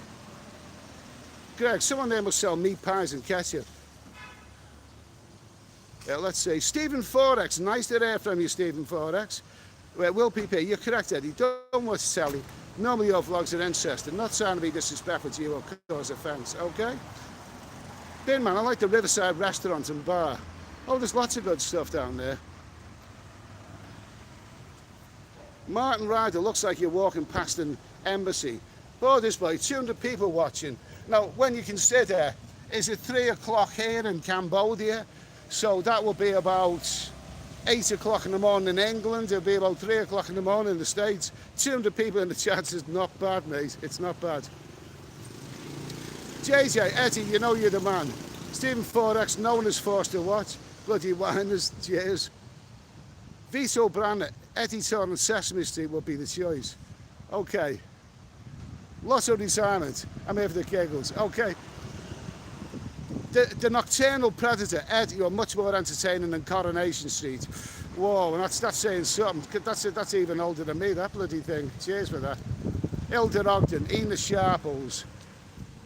Greg, someone there must sell meat pies and ketchup. Yeah, let's see. Stephen Forex, nice to hear from you, Stephen Forex. Will PP, you're correct, Eddie. Don't watch Sally. Normally your vlogs are interesting. Not trying to be disrespectful to you or cause offence, okay? Bin man, I like the Riverside restaurant and bar. Oh, there's lots of good stuff down there. Martin Ryder, looks like you're walking past an embassy. Oh, this way, 200 people watching. Now, when you consider, is it 3 o'clock here in Cambodia? So that will be about 8 o'clock in the morning in England. It'll be about 3 o'clock in the morning in the States. 200 people in the chat is not bad, mate. It's not bad. JJ, Eddie, you know you're the man. Stephen Forex, no one is forced to watch. Bloody whiners, cheers. Vito Brand, Eddie Torn and Sesame Street will be the choice. Okay. Lotto Retirement, I'm here for the giggles. Okay. The Nocturnal Predator, Ed, you're much more entertaining than Coronation Street. Whoa, and that's saying something. That's even older than me, that bloody thing. Cheers for that. Hilda Ogden, Ina Sharples,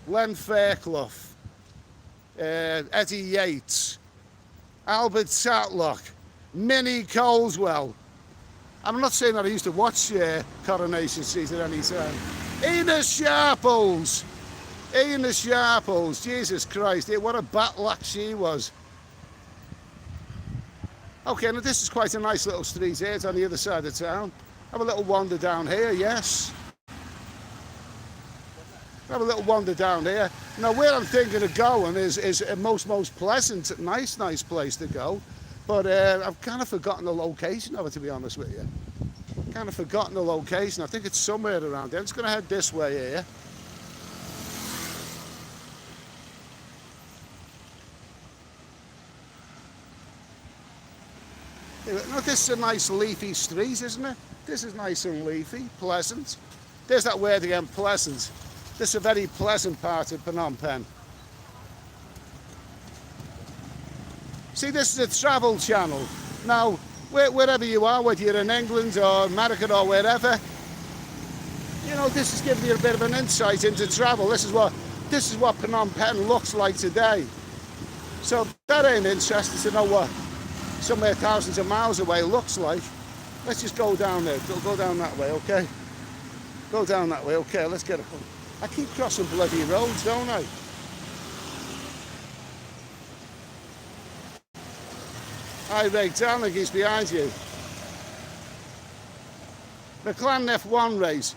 Len Fairclough, Eddie Yates, Albert Satlock, Minnie Coleswell. I'm not saying that I used to watch Coronation Street at any time. Ina Sharples. Ina Sharples, Jesus Christ, what a batlack she was. Okay, now this is quite a nice little street here, it's on the other side of town. Have a little wander down here, yes. Have a little wander down here. Now where I'm thinking of going is a most pleasant, nice place to go. But I've kind of forgotten the location of it, to be honest with you. Kind of forgotten the location, I think it's somewhere around there. I'm just going to head this way here. Now this is a nice leafy street, isn't it? This is nice and leafy, pleasant. There's that word again, pleasant. This is a very pleasant part of Phnom Penh. See, this is a travel channel. Now, wherever you are, whether you're in England or America or wherever, you know, this is giving you a bit of an insight into travel. This is what Phnom Penh looks like today. So that ain't interesting to know what somewhere thousands of miles away looks like. Let's just go down there. Go down that way, okay? Go down that way, okay? Let's get it. I keep crossing bloody roads, don't I? Hi, Ray. Darling, he's behind you. McLaren F1 race.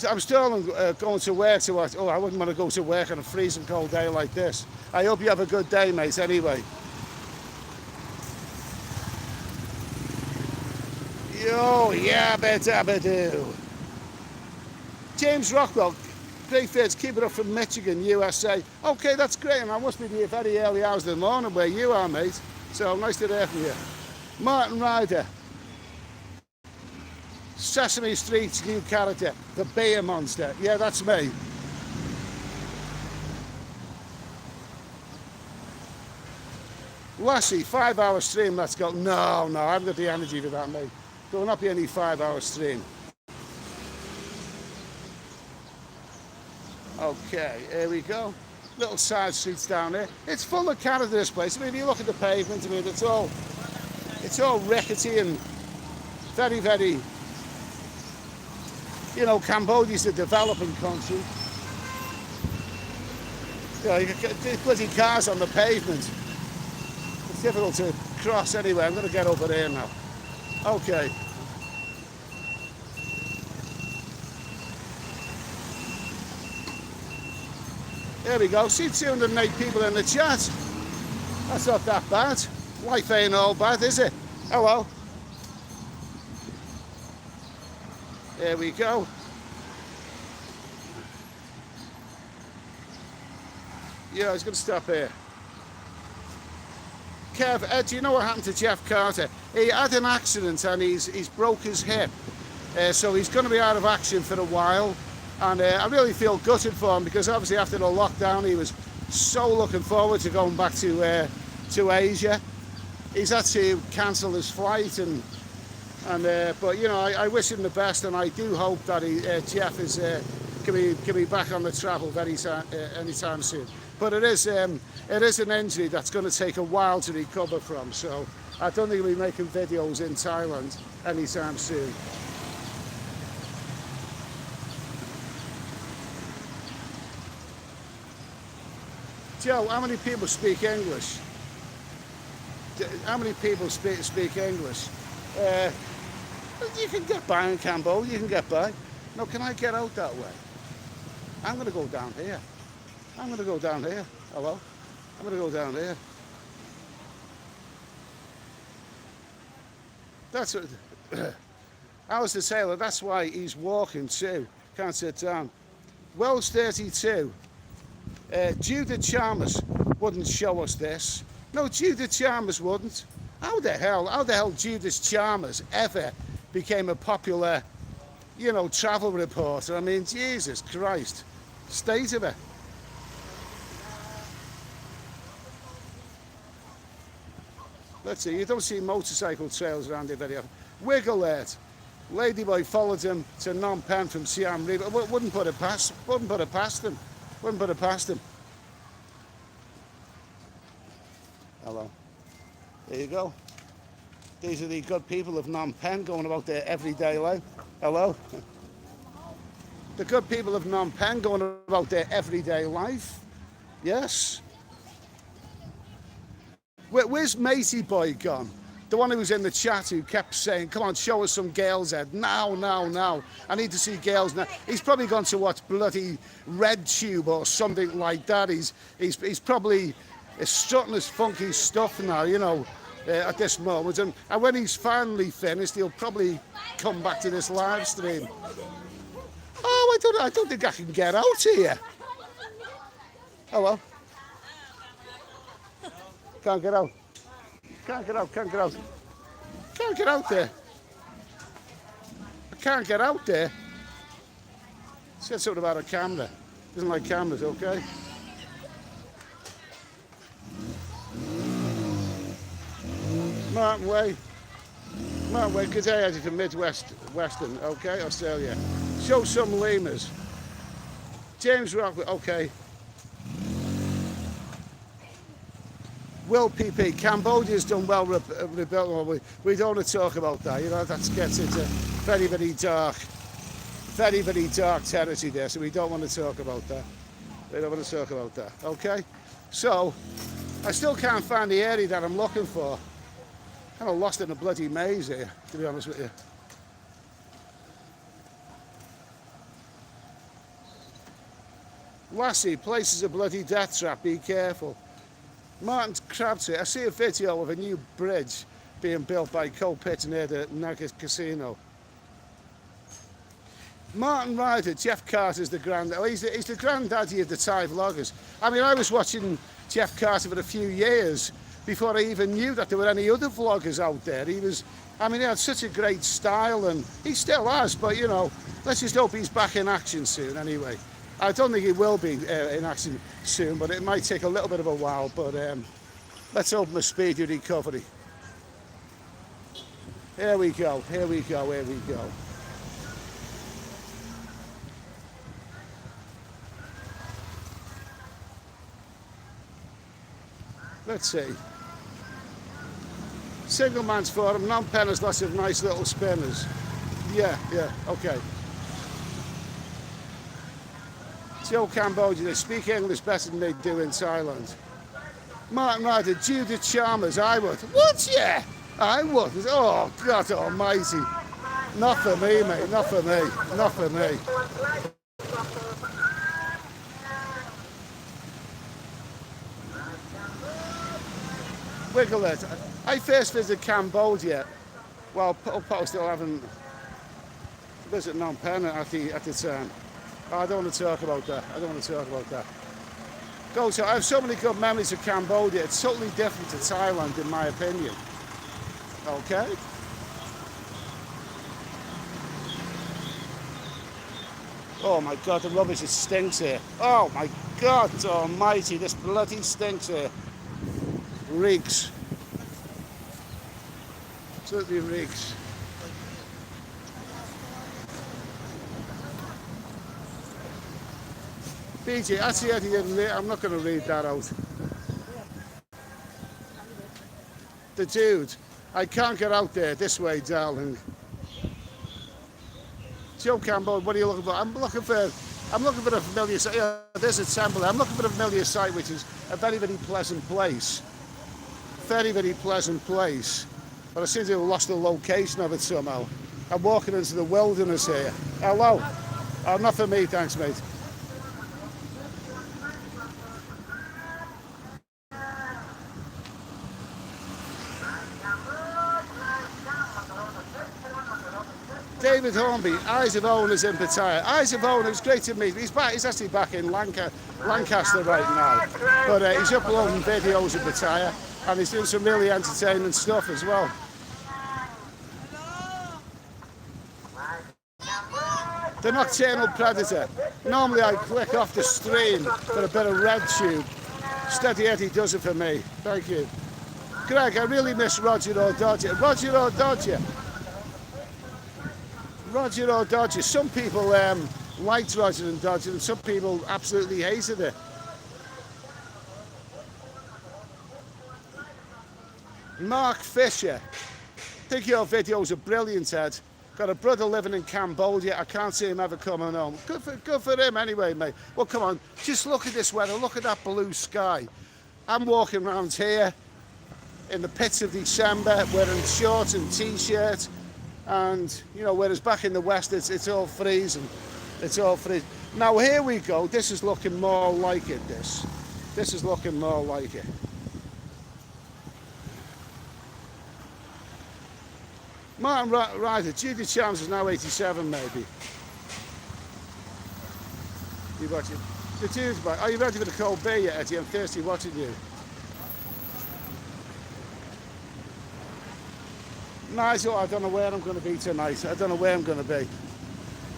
I'm still going to work to watch. Oh, I wouldn't want to go to work on a freezing cold day like this. I hope you have a good day, mate, anyway. Oh, yabba dabba doo. James Rockwell, great fits, keep it up from Michigan, USA. Okay, that's great, and I must be the very early hours of the morning where you are, mate. So nice to hear from you. Martin Ryder, Sesame Street's new character, the beer monster. Yeah, that's me. Lassie, 5-hour stream, let's go. No, I haven't got the energy for that, mate. There will not be any 5-hour stream. Okay, here we go. Little side streets down here. It's full of character, this place. I mean, if you look at the pavement, I mean, it's all rickety and very, very, you know, Cambodia's a developing country. You know, you get these bloody cars on the pavement. It's difficult to cross anyway. I'm going to get over there now. Okay. There we go. See 208 people in the chat. That's not that bad. Life ain't all bad, is it? Hello. There we go. Yeah, I was going to stop here. Kev, do you know what happened to Jeff Carter? He had an accident and he's broke his hip. So he's going to be out of action for a while. And I really feel gutted for him because obviously after the lockdown he was so looking forward to going back to Asia. He's had to cancel his flight but you know, I wish him the best, and I do hope that Jeff can be back on the travel anytime soon. But it is an injury that's going to take a while to recover from. So I don't think we'll be making videos in Thailand anytime soon. Joe, how many people speak English? How many people speak English? You can get by in Cambodia, you can get by. No, can I get out that way? I'm going to go down here. I'm going to go down here. Hello? I'm going to go down here. That's what... I was the sailor, that's why he's walking too. Can't sit down. Wells 32. Judith Chalmers wouldn't show us this. No, Judith Chalmers wouldn't. How the hell Judith Chalmers ever became a popular, you know, travel reporter? I mean, Jesus Christ. State of it. Let's see, you don't see motorcycle trails around here very often. Wiggle alert. Ladyboy followed him to Phnom Penh from Siam Reap. Wouldn't put it past him. Wouldn't put it past him. Hello. There you go. These are the good people of Phnom Penh going about their everyday life. Hello. The good people of Phnom Penh going about their everyday life. Yes. Where's Matey Boy gone? The one who was in the chat who kept saying, come on, show us some girls, Ed. Now. I need to see girls now. He's probably gone to watch bloody RedTube or something like that. He's probably strutting his funky stuff now, you know, at this moment. And when he's finally finished, he'll probably come back to this live stream. Oh, I don't think I can get out here. Hello. Can't get out. Can't get out there. I can't get out there. Said something about a camera. Doesn't like cameras, okay? Martin Way, good day out of the Western, okay, Australia. Show some lemurs. James Rockwell, okay. Will PP, Cambodia's done well rebuilt. We don't want to talk about that, you know, that gets into very, very dark territory there, so we don't want to talk about that. Okay? So, I still can't find the area that I'm looking for. Kind of lost in a bloody maze here, to be honest with you. Lassie, place is a bloody death trap, be careful. Martin Crabtree, I see a video of a new bridge being built by coal pits near the Naga Casino. Martin Ryder, Jeff Carter's the he's the granddaddy of the Thai vloggers. I mean, I was watching Jeff Carter for a few years before I even knew that there were any other vloggers out there. He had such a great style, and he still has, but you know, let's just hope he's back in action soon anyway. I don't think he will be in action soon, but it might take a little bit of a while, but let's hope for a speedy recovery. Here we go, here we go, here we go. Let's see. Single man's forum, Phnom Penh has lots of nice little spinners. Yeah, okay. Joe Cambodia, they speak English better than they do in Thailand. Martin Ryder, Judith Chalmers, I would. What? Yeah, I would. Oh, God almighty. Not for me, mate, not for me, not for me. Wiggle it. I first visited Cambodia. Well, I still haven't visited Phnom Penh at the time. I don't want to talk about that. I don't want to talk about that. So I have so many good memories of Cambodia. It's totally different to Thailand, in my opinion. Okay. Oh my God, the rubbish, it stinks here. Oh my God almighty, this bloody stinks here. Reeks. Absolutely reeks. BJ, actually Eddie didn't read, I'm not going to read that out. The dude, I can't get out there this way, darling. Joe Campbell, what are you looking for? I'm looking for a familiar site. Yeah, there's a temple. I'm looking for a familiar site, which is a very, very pleasant place. Very, very pleasant place. But I seem to have lost the location of it somehow. I'm walking into the wilderness here. Hello? Oh, not for me, thanks, mate. David Hornby, Eyes of Owners in Pattaya. Eyes of Owners, great to meet. He's actually back in Lancaster right now. But he's uploading videos of Pattaya, and he's doing some really entertaining stuff as well. The Nocturnal Predator. Normally I click off the stream for a bit of red tube. Steady Eddie does it for me. Thank you. Greg, I really miss Roger O'Dodger. Roger O'Dodger. Roger O'Dodger. Some people liked Roger and Dodger, and some people absolutely hated it. Mark Fisher. I think your videos are brilliant, Ed. Got a brother living in Cambodia. I can't see him ever coming home. Good for him anyway, mate. Well, come on. Just look at this weather. Look at that blue sky. I'm walking around here in the pits of December wearing shorts and T-shirt. And, you know, whereas back in the West, it's all freezing. It's all freezing. Now, here we go. This is looking more like it, this. This is looking more like it. Martin Ryder, Judy Chams is now 87, maybe. You watching? The dude's back. Are you ready for the cold beer yet, Eddie? I'm thirsty watching you. Nigel, I don't know where I'm going to be tonight. I don't know where I'm going to be.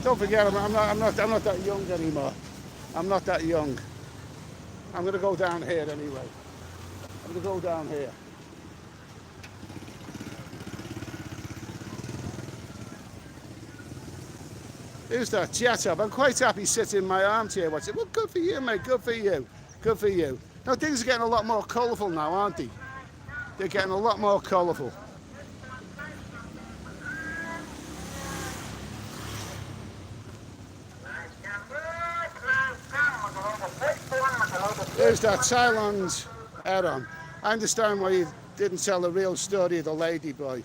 Don't forget, I'm not that young anymore. I'm not that young. I'm going to go down here anyway. I'm going to go down here. Who's that? Jet-up. I'm quite happy sitting in my armchair watching. Well, good for you, mate. Good for you. Good for you. Now, things are getting a lot more colourful now, aren't they? They're getting a lot more colourful. There's that Thailand head-on. I understand why you didn't tell the real story of the lady boy.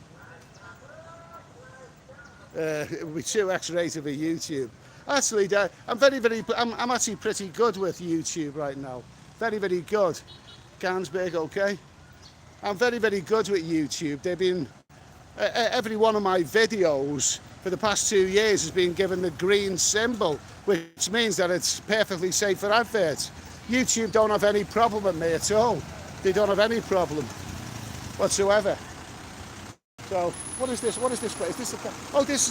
It would be too X-rated for YouTube. Actually, I'm actually pretty good with YouTube right now. Very, very good. Gansberg, okay? I'm very, very good with YouTube. They've been, every one of my videos for the past 2 years has been given the green symbol, which means that it's perfectly safe for adverts. YouTube don't have any problem with me at all. They don't have any problem whatsoever. So what is this? What is this place? This is the, oh, this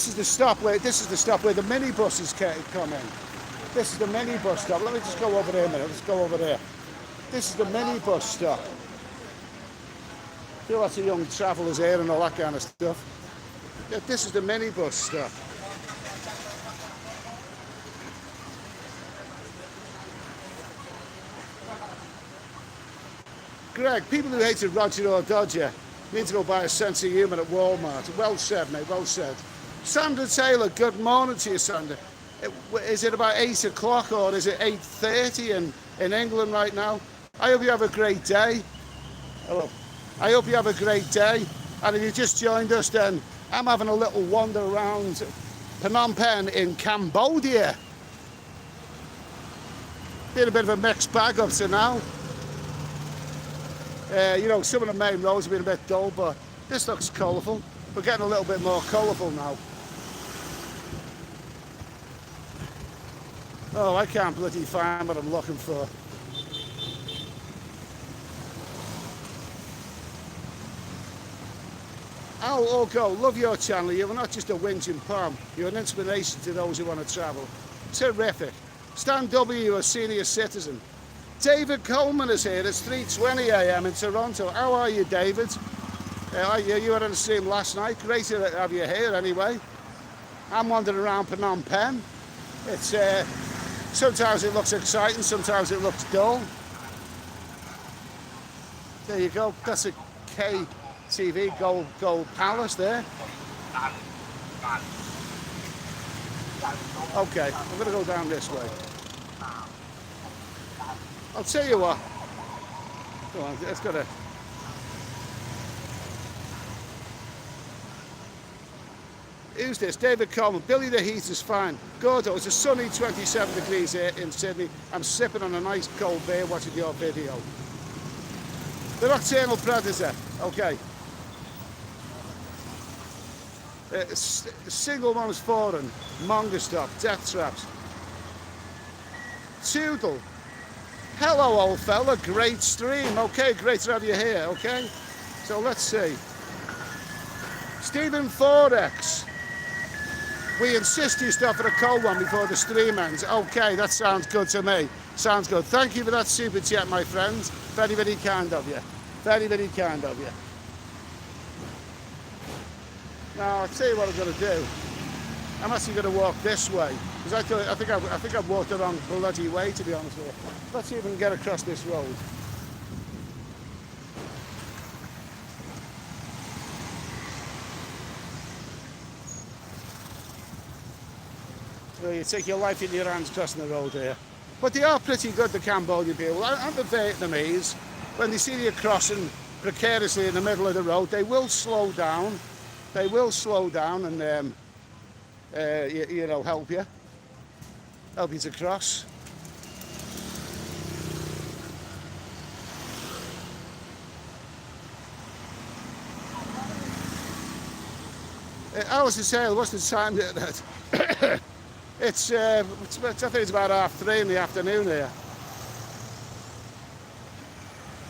is the stop where the minibuses come in. This is the minibus stop. Let me just go over there a minute. Let's go over there. This is the minibus stop. Feel lots of young travellers here and all that kind of stuff. Yeah, this is the minibus stop. Greg, people who hated Roger or Dodger need to go buy a sense of humour at Walmart. Well said, mate, well said. Sandra Taylor, good morning to you, Sandra. Is it about 8 o'clock or is it 8:30 in England right now? I hope you have a great day. Hello. I hope you have a great day. And if you just joined us, then I'm having a little wander around Phnom Penh in Cambodia. Been a bit of a mixed bag up to now. You know, some of the main roads have been a bit dull, but this looks colourful. We're getting a little bit more colourful now. Oh, I can't bloody find what I'm looking for. Oh, go, love your channel. You're not just a whinging palm. You're an inspiration to those who want to travel. Terrific. Stan W, a senior citizen. David Coleman is here. It's 3:20 AM in Toronto. How are you, David? You were on the stream last night. Great to have you here anyway. I'm wandering around Phnom Penh. It's sometimes it looks exciting, sometimes it looks dull. There you go. That's a KTV Gold Palace there. Okay, I'm going to go down this way. I'll tell you what. Come on, it's got to. Who's this? David Coleman. Billy the heat is fine. Gordo, it's a sunny 27 degrees here in Sydney. I'm sipping on a nice cold beer watching your video. The Nocturnal Predator. Okay. Single Mom's Foreign. Manga Stop. Death Traps. Toodle. Hello, old fella. Great stream. Okay, great to have you here. Okay. So let's see. Stephen Forex. We insist you stop for a cold one before the stream ends. Okay, that sounds good to me. Sounds good. Thank you for that super chat, my friends. Very, very kind of you. Very, very kind of you. Now, I'll tell you what I'm going to do. I'm actually going to walk this way. Because I think I've walked the wrong bloody way, to be honest with you. Let's see if we can get across this road. So you take your life in your hands crossing the road here. But they are pretty good, the Cambodian people. And the Vietnamese, when they see you crossing precariously in the middle of the road, they will slow down. They will slow down and, you know, help you to cross. Alice is saying, what's the time that? I think it's about 3:30 in the afternoon here.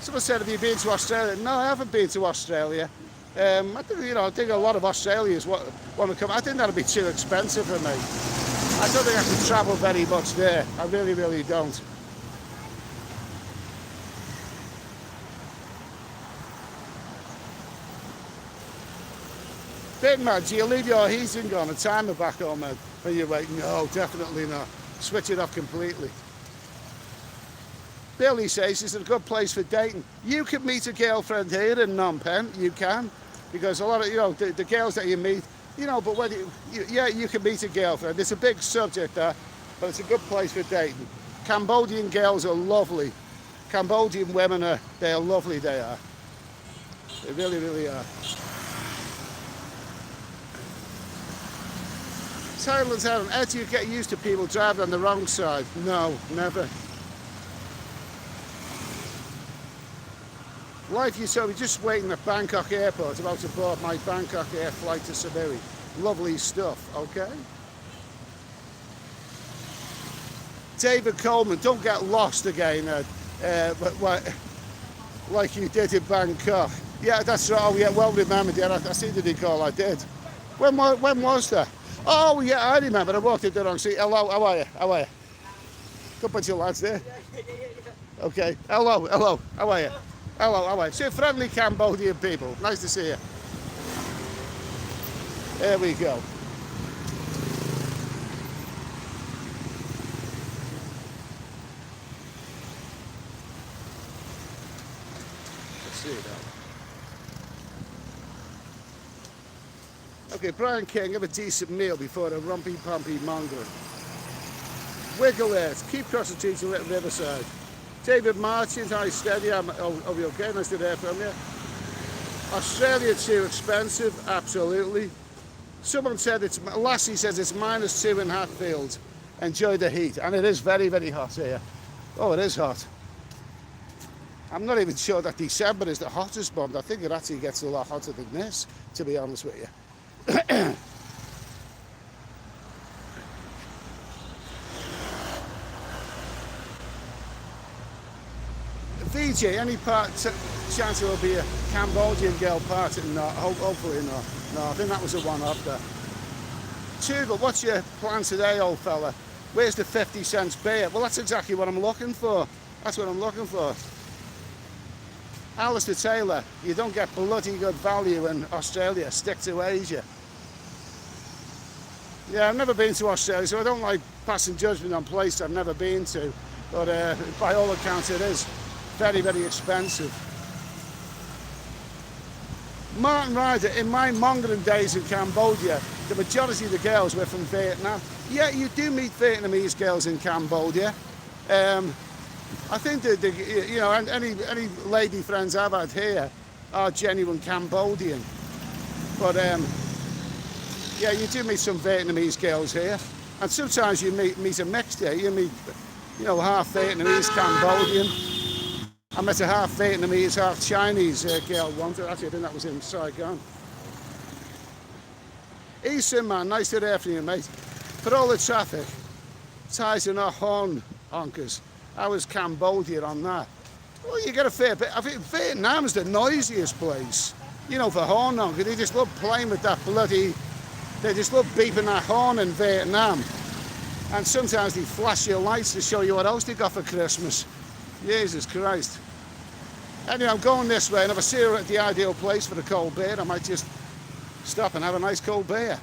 Someone said, have you been to Australia? No, I haven't been to Australia. I think a lot of Australians want to come. I think that'd be too expensive for me. I don't think I can travel very much there. I really, really don't. Big man, do you leave your heating on and timer back on when you're waiting? No, definitely not. Switch it off completely. Billy says it's a good place for dating. You could meet a girlfriend here in Phnom Penh. You can, because a lot of the girls that you meet, but when you can meet a girlfriend. It's a big subject there, but it's a good place for dating. Cambodian girls are lovely. Cambodian women they are lovely. They are. They really, really are. Thailand's Aaron, how do you get used to people driving on the wrong side? No, never. Life you saw me just waiting at Bangkok airport, about to board my Bangkok air flight to Siberi. Lovely stuff, okay? David Coleman, don't get lost again, like you did in Bangkok. Yeah, that's right. Oh, yeah, well remembered. Yeah, I see the recall I did. When was that? Oh, yeah, I remember. I walked into the wrong seat. Hello, how are you? How are you? Good bunch of lads there. Okay. Hello, how are you? Hello, how are you? See, friendly Cambodian people. Nice to see you. There we go. Let's see that. Okay, Brian King, have a decent meal before a rumpy-pumpy mongering. Wiggle it. Keep crossing the streets and Riverside. David Martin, hi, steady. Oh, you okay? Nice to hear from you. Australia too expensive? Absolutely. Someone said Lassie says it's -2 in Hatfield. Enjoy the heat. And it is very, very hot here. Oh, it is hot. I'm not even sure that December is the hottest month. I think it actually gets a lot hotter than this, to be honest with you. VJ, any chance there will be a Cambodian girl party? No, hopefully not. No, I think that was a one-off there. Tuba, what's your plan today, old fella? Where's the 50 cents beer? Well, that's exactly what I'm looking for. That's what I'm looking for. Alistair Taylor, you don't get bloody good value in Australia. Stick to Asia. Yeah, I've never been to Australia, so I don't like passing judgment on places I've never been to. But by all accounts, it is very, very expensive. Martin Ryder, in my mongering days in Cambodia, the majority of the girls were from Vietnam. Yeah, you do meet Vietnamese girls in Cambodia. I think that you know, any lady friends I've had here are genuine Cambodian. But yeah, you do meet some Vietnamese girls here, and sometimes you meet a mixture. You meet, you know, half Vietnamese, Cambodian. I met a half Vietnamese, half Chinese girl once. Actually, I think that was in Saigon. Easton, man, nice to hear from you, mate. For all the traffic, ties are not horn honkers. I was Cambodia on that. Well, you get a fair bit. I think Vietnam's the noisiest place. You know, for horn honkers, they just love playing with that bloody. They just love beeping that horn in Vietnam. And sometimes they flash your lights to show you what else they got for Christmas. Jesus Christ. Anyway, I'm going this way, and if I see her at the ideal place for a cold beer, I might just stop and have a nice cold beer.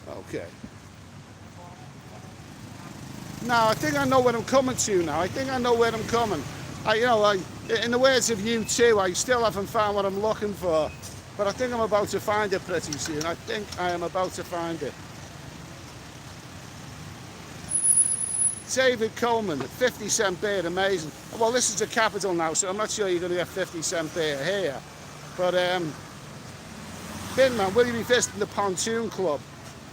Okay. Now, I think I know where I'm coming to now. I think I know where I'm coming. In the words of U2, I still haven't found what I'm looking for. But I think I'm about to find it pretty soon. I think I am about to find it. David Coleman, 50 cent beer, amazing. Well, this is the capital now, so I'm not sure you're going to get 50 cent beer here. But, Binman, will you be visiting the Pontoon Club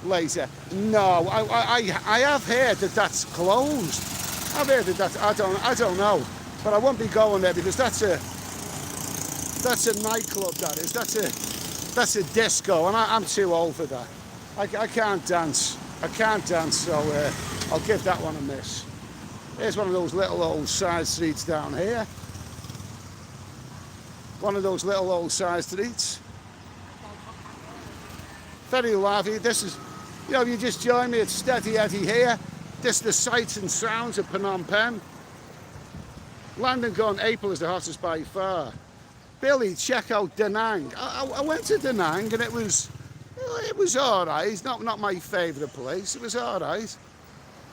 later? No, I have heard that that's closed. I've heard that I don't know. But I won't be going there because that's a nightclub, that is. That's a disco, and I'm too old for that. I can't dance. I can't dance, so I'll give that one a miss. Here's one of those little old side streets down here. One of those little old side streets. Very lively. This is, you know, if you just join me, it's Steady Eddie here. This is the sights and sounds of Phnom Penh. Landing gun, April is the hottest by far. Billy, check out Da Nang. I went to Da Nang and it was all right. It's not my favourite place. It was all right.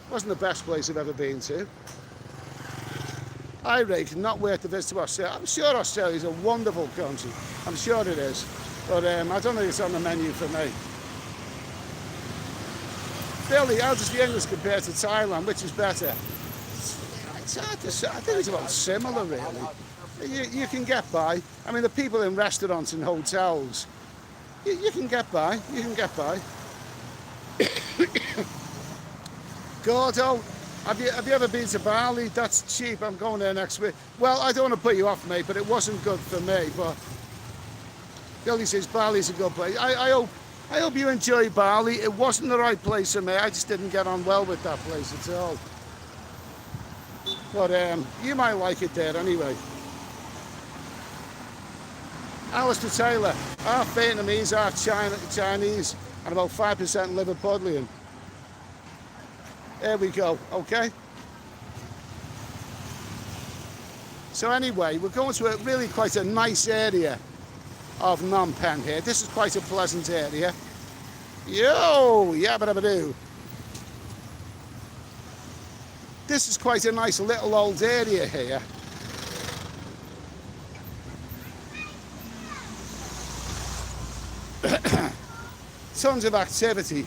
It wasn't the best place I've ever been to. I reckon not worth the visit to Australia. I'm sure Australia's a wonderful country. I'm sure it is. But I don't think it's on the menu for me. Billy, how does the English compare to Thailand? Which is better? It's hard to say. I think it's about similar, really. You can get by. I mean, the people in restaurants and hotels, you can get by. You can get by. Gordo, Have you ever been to Bali? That's cheap. I'm going there next week. Well, I don't want to put you off, mate, but it wasn't good for me. But Billy says Bali's a good place. I hope you enjoy Bali. It wasn't the right place for me. I just didn't get on well with that place at all. But you might like it there anyway. Alistair Taylor, half Vietnamese, half Chinese, and about 5% Liverpudlian. There we go, okay? So anyway, we're going to really quite a nice area of Phnom Penh here. This is quite a pleasant area. Yo, yabba-dabba-doo. This is quite a nice little old area here. Tons of activity.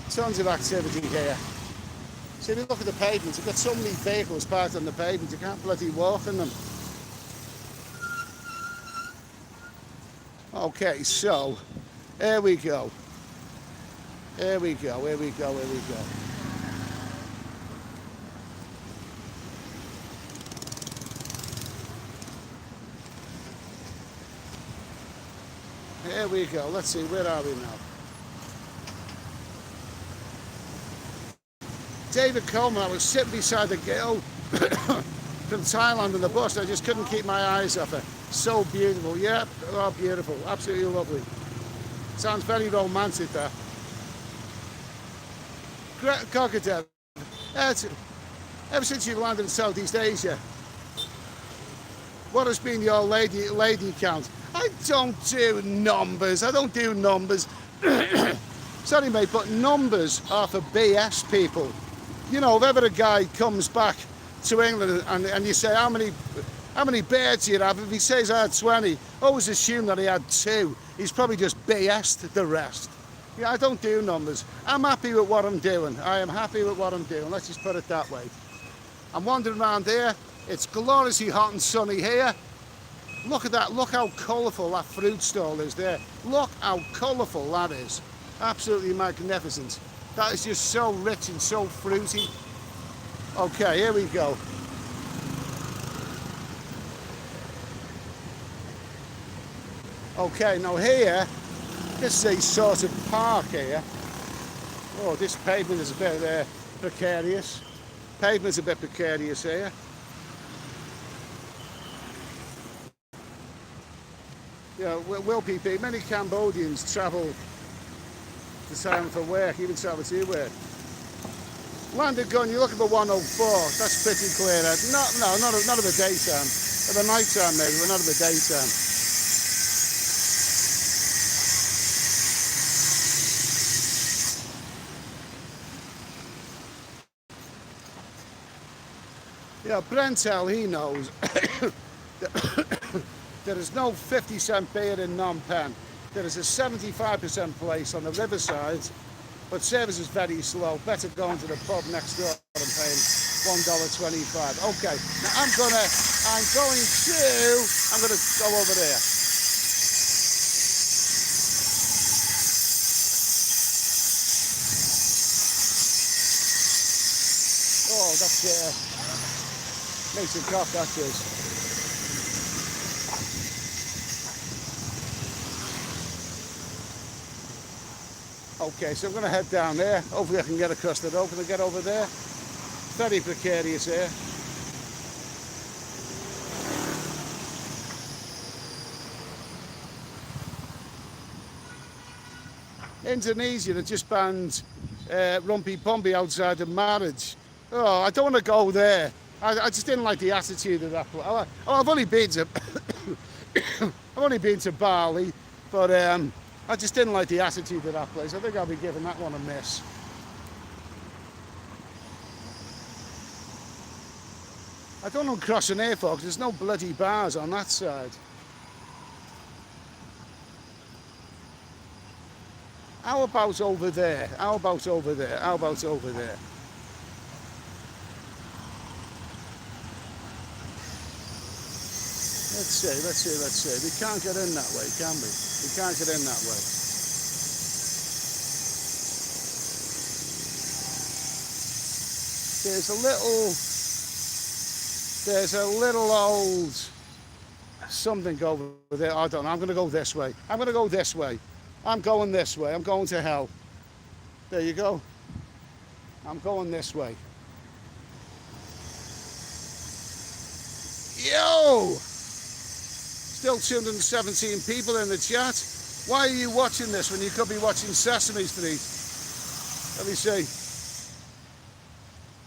Tons of activity here. So if you look at the pavements, you've got so many vehicles parked on the pavement, you can't bloody walk on them. Okay, so, here we go. Here we go, here we go, here we go. Here we go. Let's see, where are we now? David Coleman, I was sitting beside the girl from Thailand on the bus. I just couldn't keep my eyes off her. So beautiful. Yeah, oh, beautiful. Absolutely lovely. Sounds very romantic, that. Crocodile. Ever since you've landed in Southeast Asia, what has been your lady count? I don't do numbers. I don't do numbers. Sorry, mate, but numbers are for BS people. You know, if ever a guy comes back to England and you say, how many birds do you have? If he says I had 20, always assume that he had 2. He's probably just BS'd the rest. Yeah, I don't do numbers. I'm happy with what I'm doing. I am happy with what I'm doing. Let's just put it that way. I'm wandering around here. It's gloriously hot and sunny here. Look at that. Look how colourful that fruit stall is there. Look how colourful that is. Absolutely magnificent. That is just so rich and so fruity. Okay, here we go. Okay, now here, this is a sort of park here. Oh, this pavement is a bit precarious. Pavement's a bit precarious here. Yeah, will people, many Cambodians travel to Thailand for work, even travel to work. Landed gun, you're looking for 104, that's pretty clear. Not of the daytime. Of the night time maybe, but not of the daytime. Yeah, Brentel, he knows. There is no 50-cent beer in Phnom Penh. There is a 75% place on the riverside, but service is very slow. Better going to the pub next door and paying $1.25. Okay, now I'm gonna go over there. Oh, that's makes a cough, that is. Okay, so I'm going to head down there. Hopefully I can get across the road. Can I get over there? Very precarious here. Indonesia had just banned Rumpy Pumpy outside of marriage. Oh, I don't want to go there. I just didn't like the attitude of that. I've only been to Bali, but I just didn't like the attitude of that place. I think I'll be giving that one a miss. I don't know crossing here, folks. There's no bloody bars on that side. How about over there? How about over there? How about over there? Let's see. We can't get in that way, can we? We can't get in that way. There's a little old something over there. I don't know. I'm going to go this way. I'm going to go this way. I'm going this way. I'm going to hell. There you go. I'm going this way. Yo! Still 217 people in the chat. Why are you watching this when you could be watching Sesame Street? Let me see.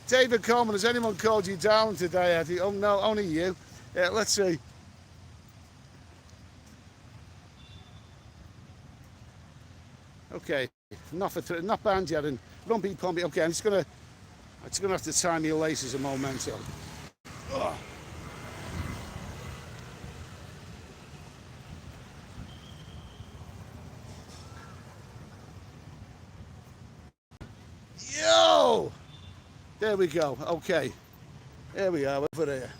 David Coleman, has anyone called you darling today, Eddie? Oh no, only you. Yeah, let's see. Okay, not banned yet, and Rumpy Pumpy. Okay, I'm just gonna have to tie my laces a momento. Ugh. Yo! There we go. Okay, there we are over there.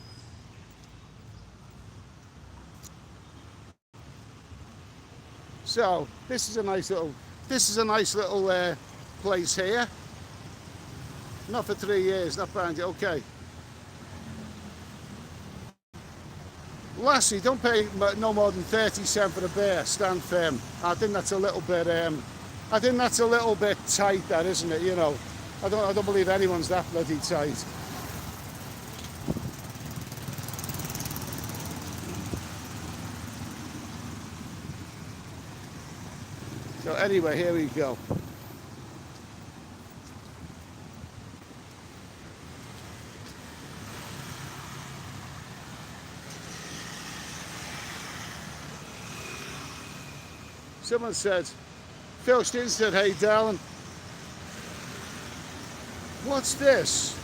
So this is a nice little place here. Not for 3 years, not banned. Okay. Lassie, don't pay no more than 30 cents for a beer. Stand firm. I think that's a little bit. I think that's a little bit tight, that, isn't it? You know, I don't believe anyone's that bloody tight. So anyway, here we go. Someone said, Phil Stin said, hey darling, what's this?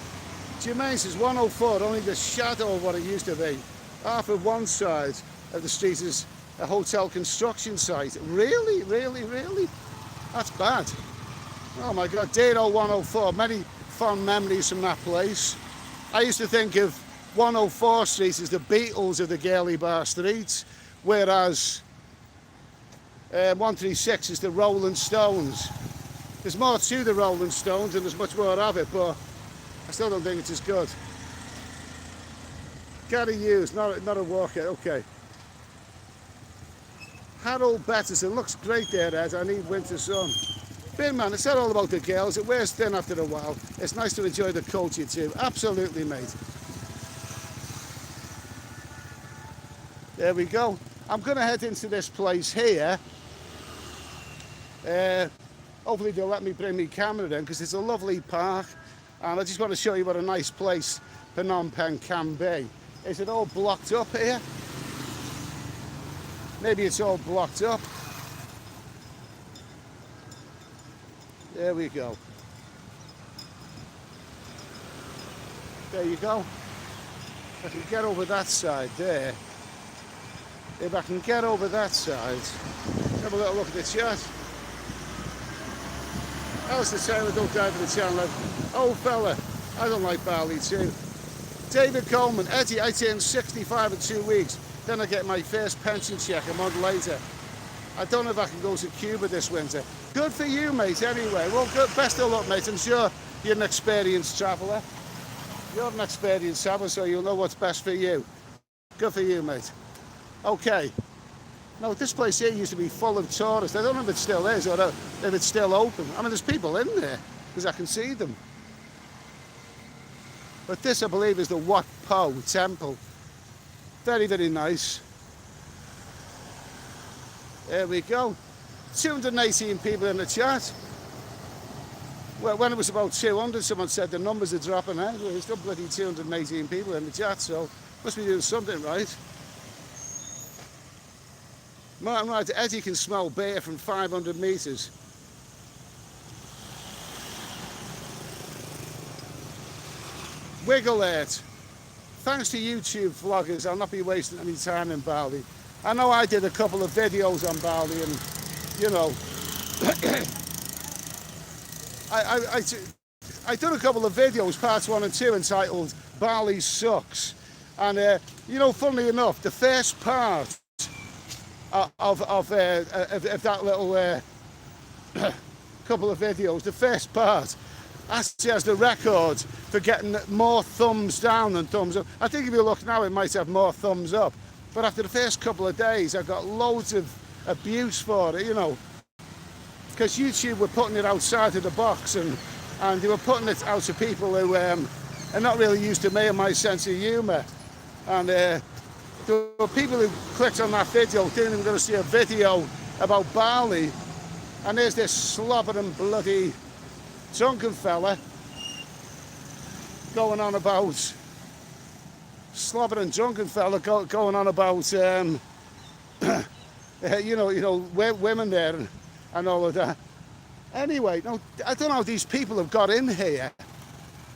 Jermaine says 104, only the shadow of what it used to be. Half of one side of the street is a hotel construction site. Really? Really? Really? That's bad. Oh my God, Dado 104, many fond memories from that place. I used to think of 104 Street as the Beatles of the Gailey Bar streets, whereas 136 is the Rolling Stones. There's more to the Rolling Stones and there's much more of it, but I still don't think it's as good. Gary Hughes, not a walker, okay. Harold Betterson, looks great there, Ed. I need winter sun. Bin man, it's not all about the girls. It wears thin after a while. It's nice to enjoy the culture too. Absolutely, mate. There we go. I'm going to head into this place here. Hopefully they'll let me bring my camera in because it's a lovely park. And I just want to show you what a nice place Phnom Penh can be. Is it all blocked up here? Maybe it's all blocked up. There we go. There you go. If I can get over that side there. If I can get over that side. Have a little look at the chat. How's the sailor? Don't dive in the channel. Oh fella, I don't like barley too. David Coleman, Eddie, I turned 65 in 2 weeks. Then I get my first pension check a month later. I don't know if I can go to Cuba this winter. Good for you, mate, anyway. Well, good. Best of luck, mate. I'm sure you're an experienced traveller. You're an experienced traveller, so you'll know what's best for you. Good for you, mate. Okay. Now, this place here used to be full of tourists. I don't know if it still is or if it's still open. I mean, there's people in there because I can see them. But this, I believe, is the Wat Po Temple. Very, very nice. There we go. 218 people in the chat. Well, when it was about 200, someone said the numbers are dropping out. Well, there's still bloody 218 people in the chat, so must be doing something right. Martin Wright, Eddie can smell beer from 500 metres. Wiggle it. Thanks to YouTube vloggers, I'll not be wasting any time in Bali. I know I did a couple of videos on Bali and, you know, I done a couple of videos, parts 1 and 2, entitled Bali Sucks. And, you know, funnily enough, the first part of that little couple of videos, the first part, actually has the record for getting more thumbs down than thumbs up. I think if you look now, it might have more thumbs up. But after the first couple of days, I got loads of abuse for it, you know, because YouTube were putting it outside of the box, and they were putting it out to people who are not really used to me and my sense of humour. And there were people who clicked on that video thinking they were going to see a video about Bali, and there's this slobbering bloody drunken fella going on about going on about women there and all of that. Anyway, no, I don't know how these people have got in here.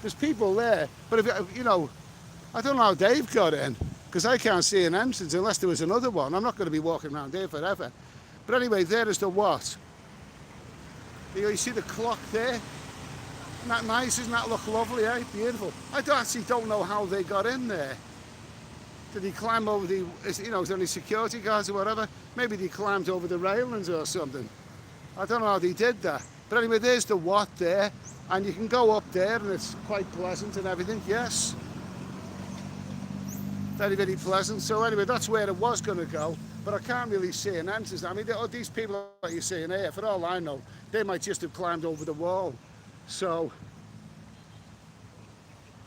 There's people there, but if I don't know how they've got in, because I can't see an entrance unless there was another one. I'm not going to be walking around here forever. But anyway, there is the what. You see the clock there? Isn't that nice? Doesn't that look lovely, eh? Beautiful. I actually don't know how they got in there. Did he climb over is there any security guards or whatever? Maybe they climbed over the railings or something. I don't know how they did that. But anyway, there's the what there. And you can go up there and it's quite pleasant and everything, yes. Very, very pleasant. So anyway, that's where it was going to go. But I can't really see an entrance. I mean, these people that you're seeing here, for all I know, they might just have climbed over the wall. So,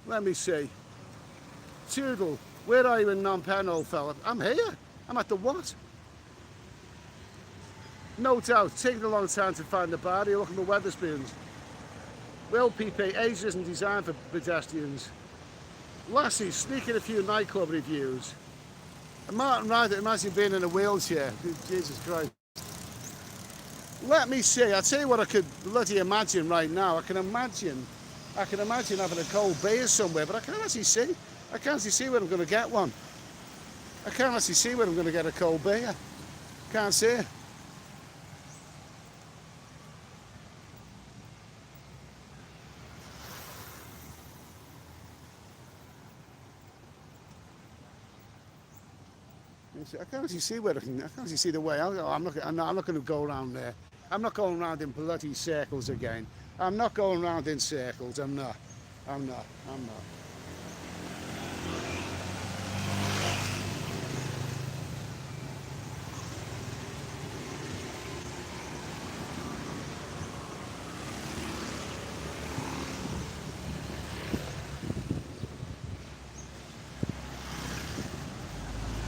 let me see. Toodle, where are you in Phnom Penh, old fella? I'm here. I'm at the what? No doubt, taking a long time to find the bar. You're looking for Wetherspoons. Well, PP, Asia isn't designed for pedestrians. Lassie, sneaking a few nightclub reviews. And Martin Ryder, imagine being in a wheelchair. Jesus Christ. Let me see. I'll tell you what I could bloody imagine right now. I can imagine having a cold beer somewhere, but I can't actually see. I can't actually see where I'm going to get one. I can't actually see where I'm going to get a cold beer. Can't see it. I can't actually see I can't actually see the way out. I'm not going to go around there. I'm not going around in bloody circles again. I'm not going around in circles. I'm not.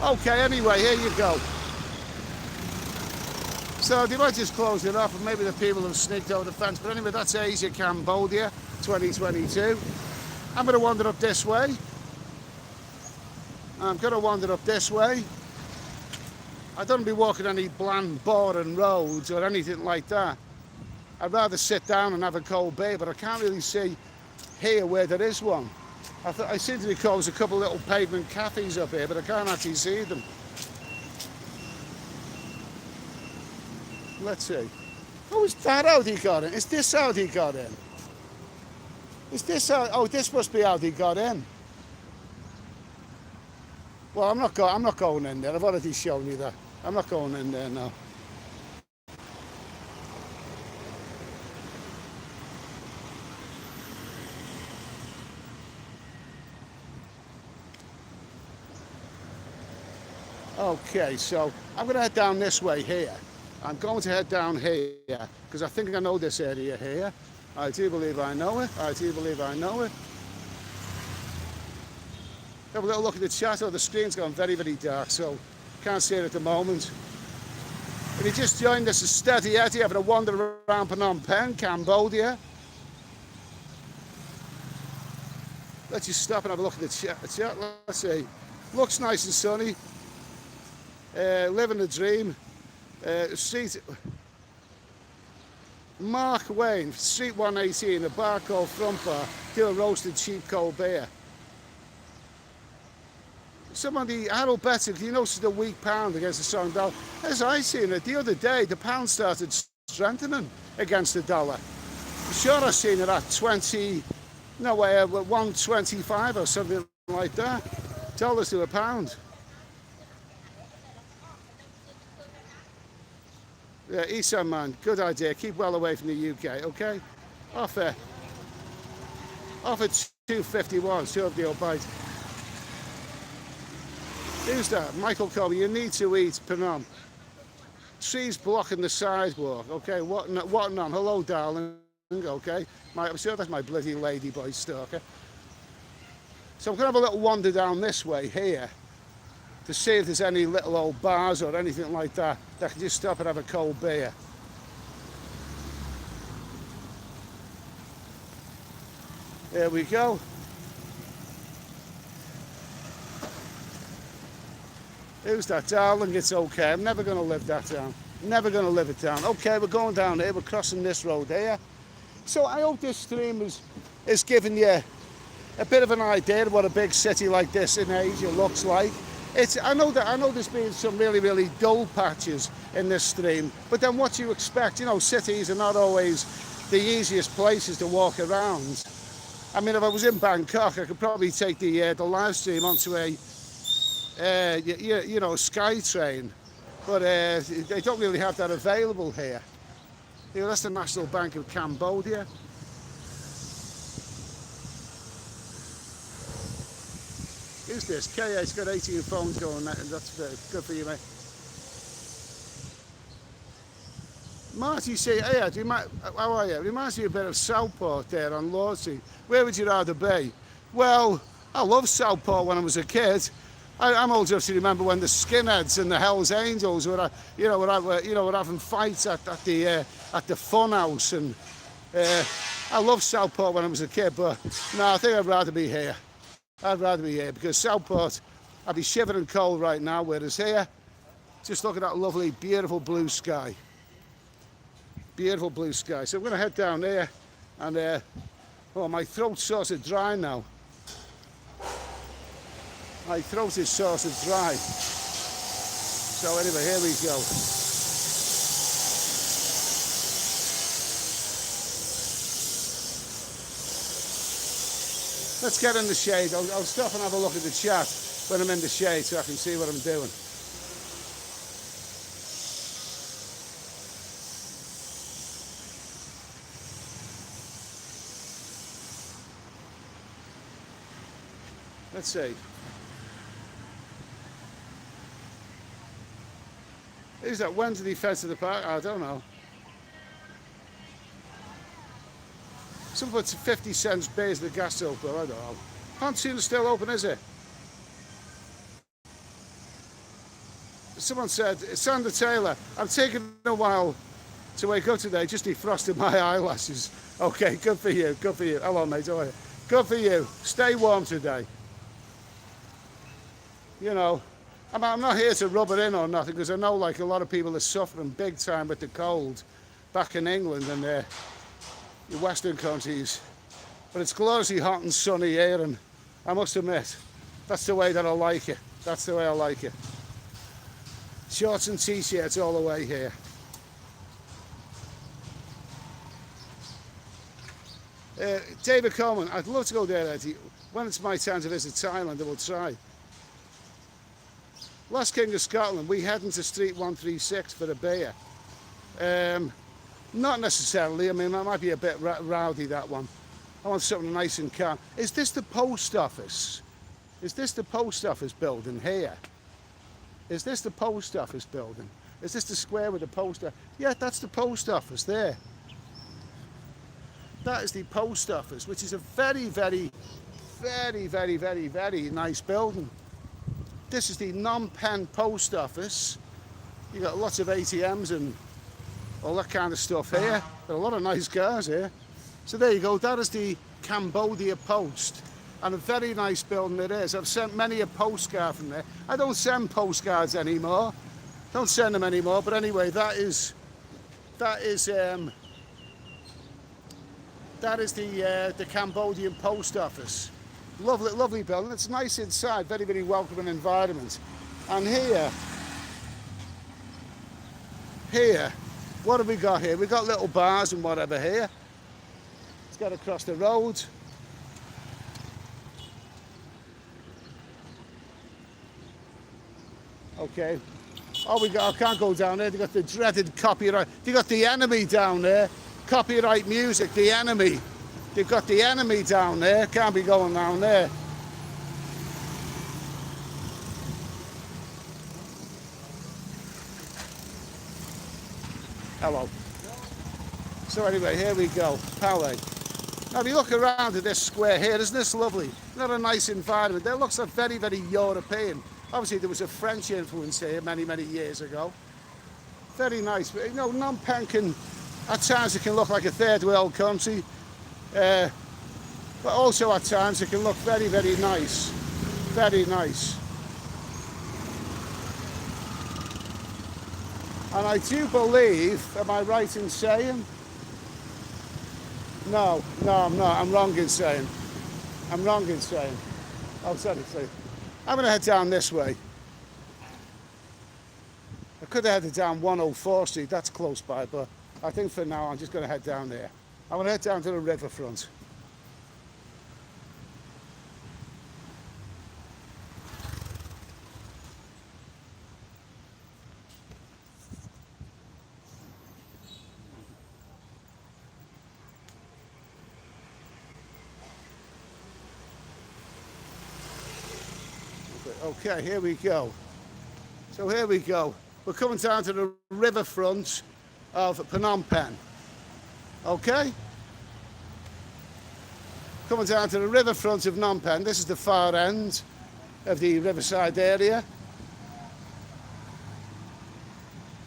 Okay, anyway, here you go. So they might just close it off and maybe the people have sneaked over the fence. But anyway, that's Asia, Cambodia, 2022. I'm going to wander up this way. I don't want to be walking any bland, boring roads or anything like that. I'd rather sit down and have a cold beer, but I can't really see here where there is one. I seem to recall there's a couple of little pavement cafes up here, but I can't actually see them. Let's see. Oh, is that how he got in? Is this how he got in? Is this how? Oh, this must be how he got in. Well, I'm not going in there. I've already shown you that. I'm not going in there now. Okay, so I'm going to head down this way here. I'm going to head down here because I think I know this area here. I do believe I know it. Have a little look at the chat. Oh, the screen's gone very, very dark, so can't see it at the moment. If you just joined us, it's Steady Eddie having a wander around Phnom Penh, Cambodia. Let's just stop and have a look at the chat. Let's see. Looks nice and sunny. Living the dream. Street Mark Wayne, Street 118, a bar called Front Bar, do a roasted cheap cold beer. Somebody, Harold Better, do you notice the weak pound against the strong dollar? As I seen it, the other day, the pound started strengthening against the dollar. I'm sure I seen it at 125 or something like that. Dollars to a pound. Yeah, Eastside man, good idea. Keep well away from the UK, okay? Off there. Offered 251, sure the old bite. Who's that? Michael Colby, you need to eat Phnom. Trees blocking the sidewalk. Okay, what on? Hello, darling. Okay, I'm sure that's my bloody ladyboy stalker. So I'm going to have a little wander down this way here to see if there's any little old bars or anything like that that can just stop and have a cold beer. There we go. Who's that? Darling, it's okay. I'm never going to live that down. Never going to live it down. Okay, we're going down here. We're crossing this road here. So I hope this stream is giving you a bit of an idea of what a big city like this in Asia looks like. I know there's been some really, really dull patches in this stream, but then what do you expect? You know, cities are not always the easiest places to walk around. I mean, if I was in Bangkok, I could probably take the live stream onto a Sky train, but they don't really have that available here. You know, that's the National Bank of Cambodia. Who's this? KA's got 18 phones going, that's good for you, mate. Marty say, hey, how are you? It reminds me a bit of Southport there on Lord Street. Where would you rather be? Well, I loved Southport when I was a kid. I'm old enough to remember when the skinheads and the Hells Angels were having fights at the fun house, and I loved Southport when I was a kid. But no, I think I'd rather be here. I'd rather be here because Southport, I'd be shivering cold right now, whereas here, just look at that lovely, beautiful blue sky. Beautiful blue sky. So I'm going to head down there, and my throat's sort of dry now. My throat is sort of dry. So anyway, here we go. Let's get in the shade. I'll stop and have a look at the chat when I'm in the shade so I can see what I'm doing. Let's see. Is that when's the defence of the park? I don't know. Some put 50 cents beers the gas open, I don't know. Can't see it's still open, is it? Someone said, Sandra Taylor, I'm taking a while to wake up today, just defrosted my eyelashes. Okay, good for you, good for you. Hello mate, how are you? Good for you. Stay warm today. You know, I'm not here to rub it in or nothing, because I know like a lot of people are suffering big time with the cold back in England and the Western countries. But it's gloriously hot and sunny here, and I must admit, that's the way that I like it. That's the way I like it. Shorts and t-shirts all the way here. David Coleman, I'd love to go there, Eddie. When it's my time to visit Thailand, I will try. Last King of Scotland, we head into Street 136 for a beer. Not necessarily, I mean, that might be a bit rowdy, that one. I want something nice and calm. Is this the post office? Is this the post office building here? Is this the post office building? Is this the square with the post office? Yeah, that's the post office there. That is the post office, which is a very, very, very, very, very, very nice building. This is the Phnom Penh post office. You got lots of ATMs and all that kind of stuff here. There are a lot of nice cars here. So there you go, that is the Cambodia Post. And a very nice building it is. I've sent many a postcard from there. I don't send postcards anymore. Don't send them anymore, but anyway, that is the Cambodian post office. Lovely, lovely building. It's nice inside, very, very welcoming environment. And here, what have we got here? We've got little bars and whatever here. Let's get across the road. Okay. Oh, I can't go down there. They got the dreaded copyright. They got the enemy down there. Copyright music, the enemy. They've got the enemy down there, can't be going down there. Hello. So anyway, here we go, Palais. Now if you look around at this square here, isn't this lovely? Not a nice environment. It looks like very, very European. Obviously there was a French influence here many, many years ago. Very nice. But, you know, Phnom Penh can, at times it can look like a third world country. But also at times it can look very, very nice. Very nice. And I do believe, am I right in saying? No, I'm not. I'm wrong in saying. Oh, sorry. I'm going to head down this way. I could have headed down 104 Street, that's close by, but I think for now I'm just going to head down there. I'm going to head down to the riverfront. Okay, here we go. So here we go. We're coming down to the riverfront of Phnom Penh. Okay? Coming down to the riverfront of Phnom Penh. This is the far end of the riverside area.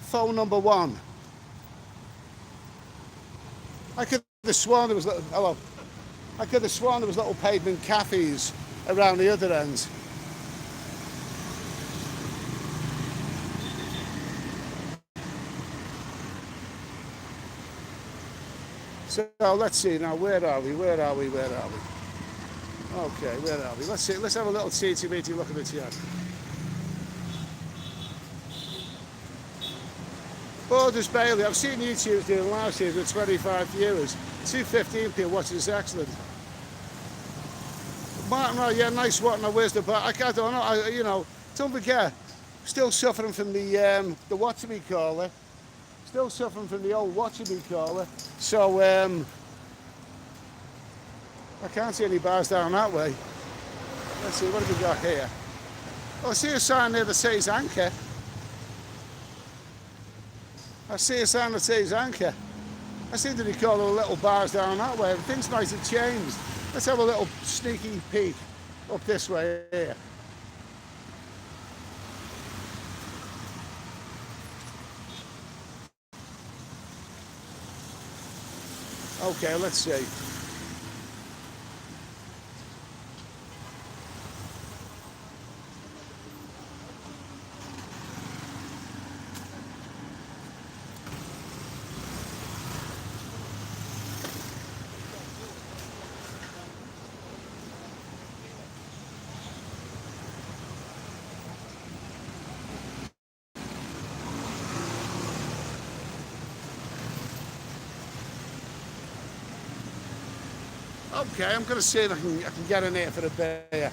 Phone number 1. I could have sworn there was little pavement cafes around the other end. So let's see now, where are we? Okay, where are we? Let's see, let's have a little teeny-meaty look at the yard. Borders Bailey, I've seen YouTube doing live streams with 25 viewers. 215p watching is excellent. Martin, right, yeah, nice watching, where's the bar? I don't know, you know, don't forget, still suffering from the whatchamacallit. Still suffering from the old whatchamacallit. So, I can't see any bars down that way. Let's see, what have we got here? Oh, I see a sign there that says Anchor. I seem to recall the little bars down that way. Things might have changed. Let's have a little sneaky peek up this way here. Okay, let's see. Okay, I'm going to see if I can get in here for a beer.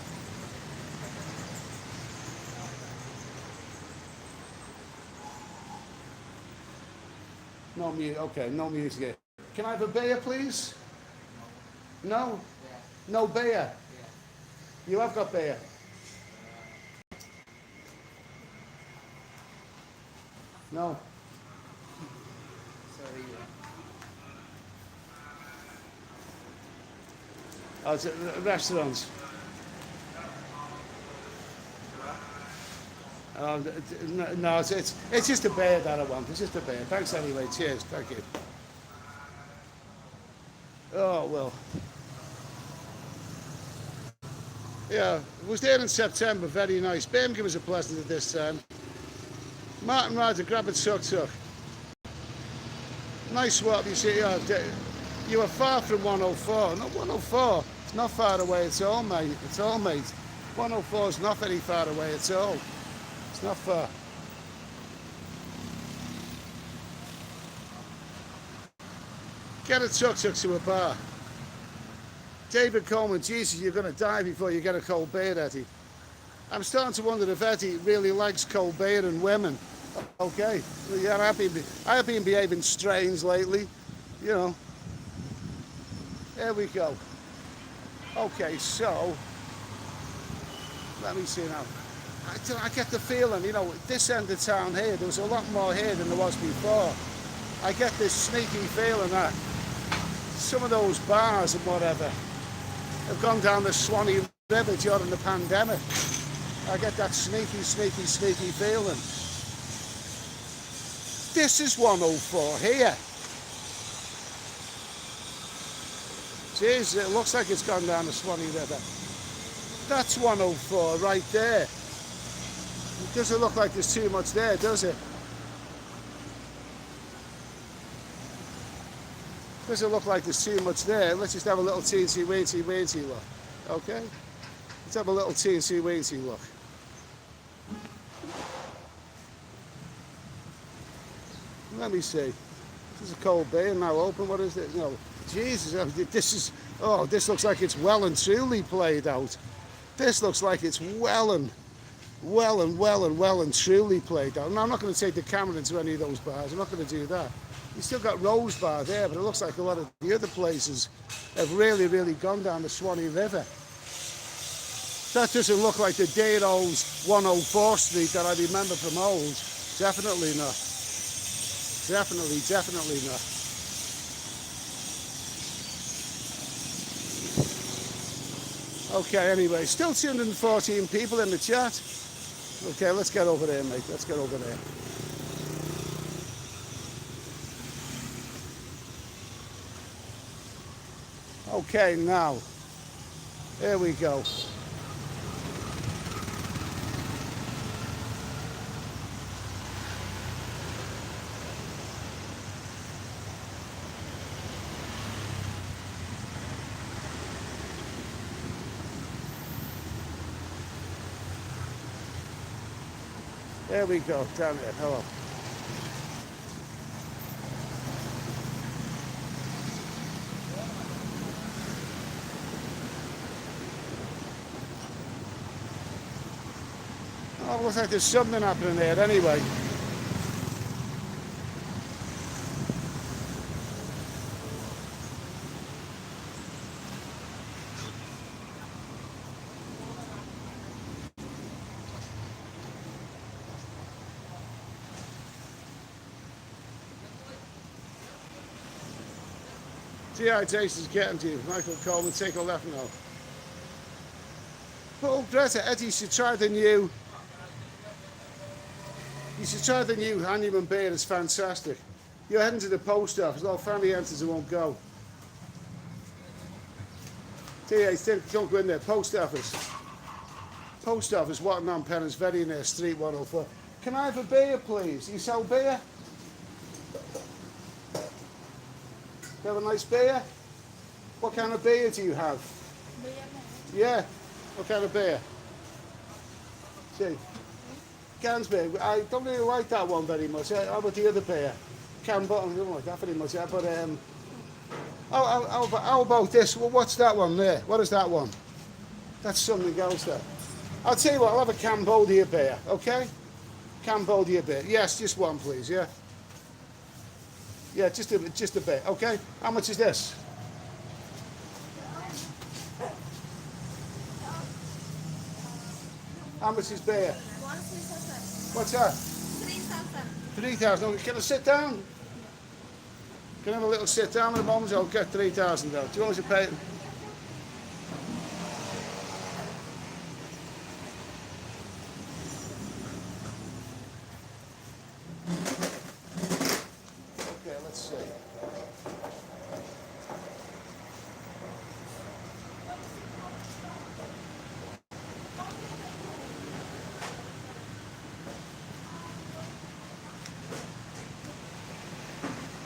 No music. Okay, no music. Can I have a beer, please? No? No beer? Yeah. You have got beer? No. Sorry. Oh, it's restaurants. No, it's just a beer that I want. It's just a beer. Thanks anyway. Cheers. Thank you. Oh, well. Yeah, it was there in September. Very nice. Birmingham was a pleasant at this time. Martin Ryder, grab it, suck. Nice swap. You see, you were far from 104. Not 104. It's not far away at all, mate. 104 is not very far away at all. It's not far. Get a tuk-tuk to a bar. David Coleman, Jesus, you're going to die before you get a cold beer, Eddie. I'm starting to wonder if Eddie really likes cold beer and women. Okay, well, yeah, I have been behaving strange lately, you know. Here we go. Okay, so let me see now. I get the feeling, you know, this end of town here, there was a lot more here than there was before. I get this sneaky feeling that some of those bars and whatever have gone down the Swanee River during the pandemic. I get that sneaky feeling. This is 104 here. Jeez, it looks like it's gone down the Swanee River. That's 104 right there. It doesn't look like there's too much there, does it? Doesn't look like there's too much there. Let's just have a little teensy-weensy look. Okay? Let's have a little teensy-weensy look. Let me see. This is a cold bay and now open. What is this? No. Jesus, this looks like it's well and truly played out. This looks like it's well and truly played out. Now, I'm not going to take the camera into any of those bars. I'm not going to do that. You still got Rose Bar there, but it looks like a lot of the other places have really gone down the Swanee River. That doesn't look like the dear old 104 Street that I remember from old. Definitely not. Definitely not. Okay, anyway, still 214 people in the chat. Okay, let's get over there, mate. Let's get over there. Okay, now, here we go. There we go, down there. Hello. Oh, looks like there's something happening there anyway. GI Jason's getting to you. Michael Coleman, take a left now. Oh, Greta, Eddie, you should try the new. You should try the new Handyman beer. It's fantastic. You're heading to the post office. All family enters, it won't go. Don't go in there. Post office. Post office, Phnom Penh is very near Street 104. Can I have a beer, please? You sell beer? You have a nice beer? What kind of beer do you have? Beer. Yeah. What kind of beer? See? Cans beer. I don't really like that one very much. How about the other beer? Can bottle. I don't like that very much. Yeah, but how about this? Well, what's that one there? What is that one? That's something else there. I'll tell you what. I'll have a Cambodia beer. Okay? Cambodia beer. Yes, just one, please. Yeah. Yeah, just a bit, okay? How much is this? How much is beer? 1,000. What's that? 3,000. 3,000. Can I sit down? Can I have a little sit down at the moment? I'll get 3,000 though. Do you want me to pay?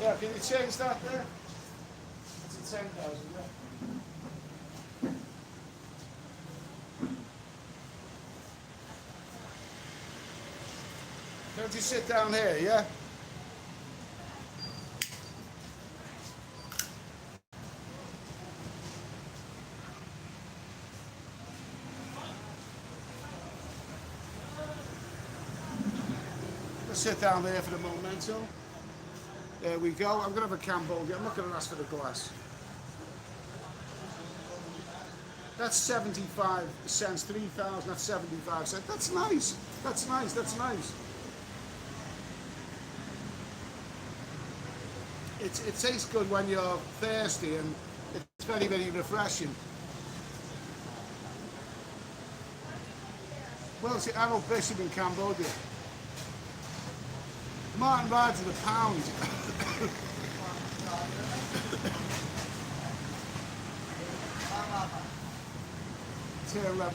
Yeah, can you change that there? It's a 10,000, yeah. Don't you sit down here, yeah? Let's sit down there for the memento. There we go. I'm going to have a Cambodia. I'm not going to ask for the glass. That's 75 cents, 3,000, that's 75 cents. That's nice. That's nice, that's nice. It tastes good when you're thirsty, and it's very, very refreshing. Well, see, Arnold Bishop in Cambodia. Martin rides at a pound.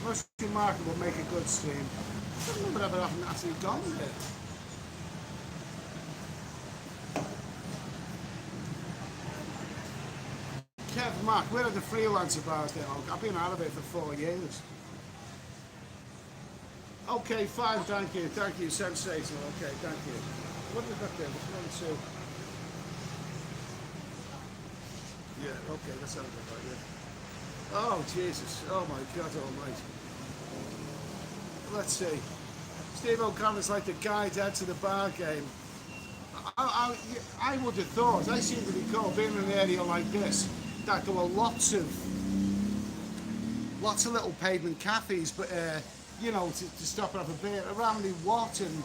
Russian market will make a good stream. I don't remember ever having actually gone there. Kev, Mark, where are the freelancer bars there? I've been out of it for 4 years. Okay, fine, thank you, sensational. Okay, thank you. What have we got there? There's 1, 2. Yeah, okay, that's how we got it. Oh, Jesus. Oh, my God almighty. Let's see. Steve O'Connor's like the guy dead to the bar game. I would have thought, I seem to recall being in an area like this, that there were lots of little pavement cafes, but you know, to stop and have a beer around the Watt and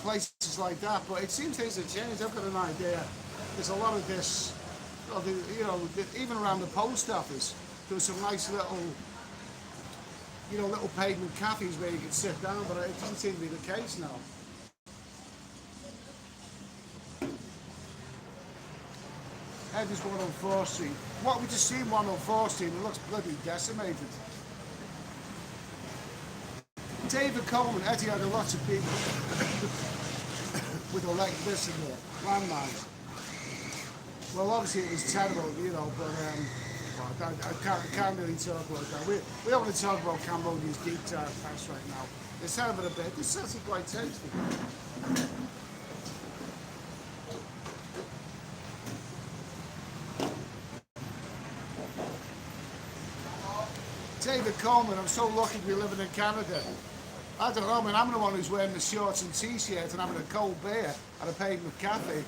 places like that. But it seems things have changed. I've got an idea. There's a lot of this, you know, even around the post office. There were some nice little, you know, little pavement cafes where you could sit down, but it doesn't seem to be the case now. Headers 104 Street. What we just seen 104 Street, it looks bloody decimated. David Coleman, Eddie had a lot of people with a like this in there, landmines. Well, obviously it was terrible, you know, but I can't really talk about that. We don't want to talk about Cambodia's deep dark past right now. It's terrible a bit. This is actually quite tasty. David Coleman, I'm so lucky to be living in Canada. I don't know, man, I'm the one who's wearing the shorts and t-shirts and having a cold beer at a pavement cafe.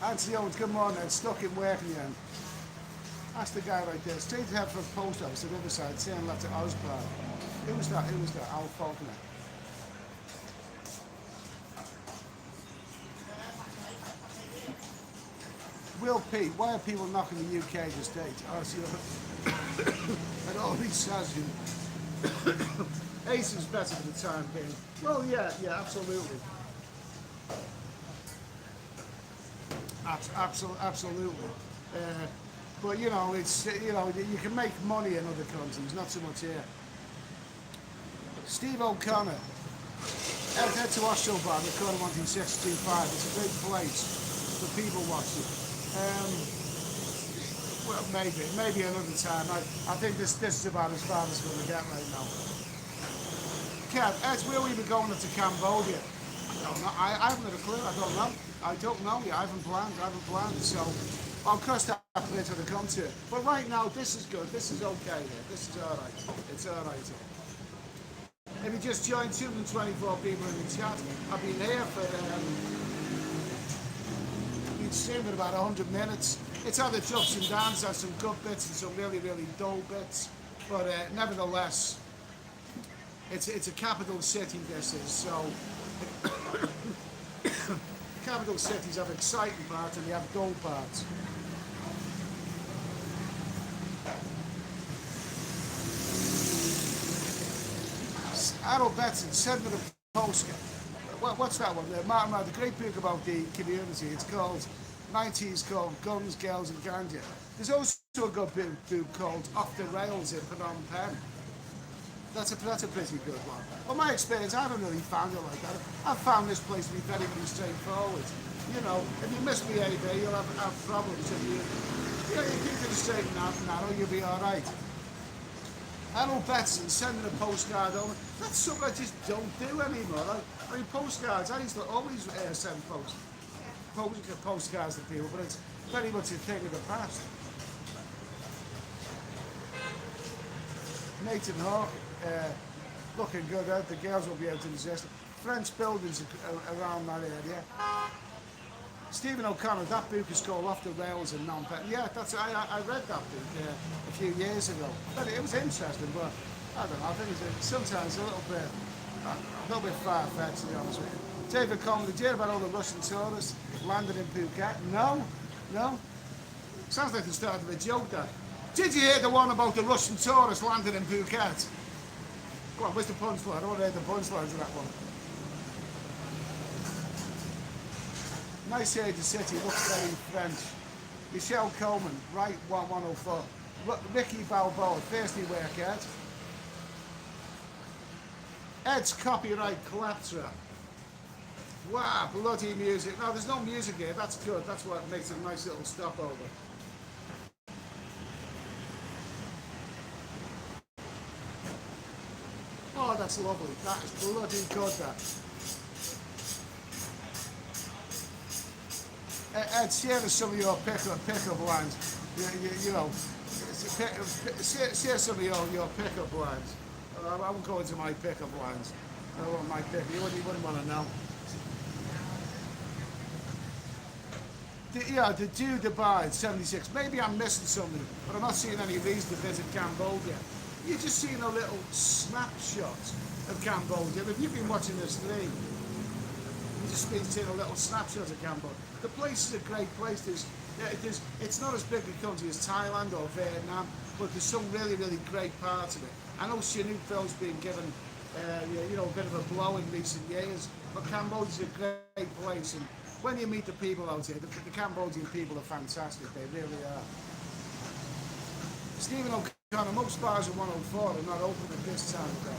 Anthony Owens, good morning, I'm stuck in work again. That's the guy right there. Straight ahead from the post office on the other side, turn left to Osbar. Who was that? Al Faulkner. Will P, why are people knocking the UK this date? And all these says you. Ace is better for the time being. Well, yeah, absolutely. Absolutely. But you know, it's you can make money in other countries, not so much here. Steve O'Connor. Head to Ostroban, the corner 12625. It's a great place for people watching. Well, maybe another time. I think this is about as far as it's going to get right now. Kev, Ed, where we be going to Cambodia? I don't know. I haven't got a clue. I don't know. Yeah, I haven't planned. So I'll cross that bridge when I come to it. But right now, this is good. This is okay here. This is all right. It's all right here. If you just joined 224 people in the chat, I've been here for streaming about 100 minutes. It's had its ups and downs, had some good bits and some really, really dull bits, but nevertheless, it's a capital city, this is, so capital cities have exciting parts and they have dull parts. Harold Betson, send me the postcard. What's that one there? Martin, the great book about the community, it's called 90s called Guns, Girls and Ganja. There's also a good book called Off the Rails in Phnom Penh. That's a pretty good one. Well, my experience, I haven't really found it like that. I've found this place to be very, very straightforward. You know, if you miss BAB, you'll have problems. If you keep it straight and narrow, you'll be all right. Harold Betson, sending a postcard over. That's something I just don't do anymore. I mean, postcards, I used to always send postcards to people, but it's very much a thing of the past. Nathan Hawk, looking good out. The girls will be able to resist. French buildings around that area. Stephen O'Connor, that book is called Off the Rails in Phnom Penh. Yeah, I read that book a few years ago. But it was interesting, but I don't know, I think it's sometimes a little bit far-fetched, to be honest with you. David Coleman, did you hear about all the Russian tourists landed in Phuket? No, no. Sounds like the start of a joke, that. Did you hear the one about the Russian tourists landed in Phuket? Go on, where's the punchline? I want to hear the punchlines of that one. Nice age of city, looks very French. Michelle Coleman, right 104. Ricky Balboa, thirsty work, Ed. Ed's copyright Claptra. Wow, bloody music. No, there's no music here, that's good. That's what makes it a nice little stopover. Oh, that's lovely. That is bloody good, that. Ed, share some of your pickup lines. You know, share some of your pickup lines. I won't go into my pickup lines. I don't want my pickup. You wouldn't want to know. The dude abides 76. Maybe I'm missing something, but I'm not seeing any reason to visit Cambodia. You're just seeing a little snapshot of Cambodia. If you've been watching this stream, you've just been seeing a little snapshot of Cambodia. The place is a great place. It's not as big a country as Thailand or Vietnam, but there's some really, really great parts of it. I know Chinook Phil's been given a bit of a blow in recent years, but Cambodia's a great place. And when you meet the people out here, the Cambodian people are fantastic. They really are. Stephen O'Connor, most bars in 104 are not open at this time of day.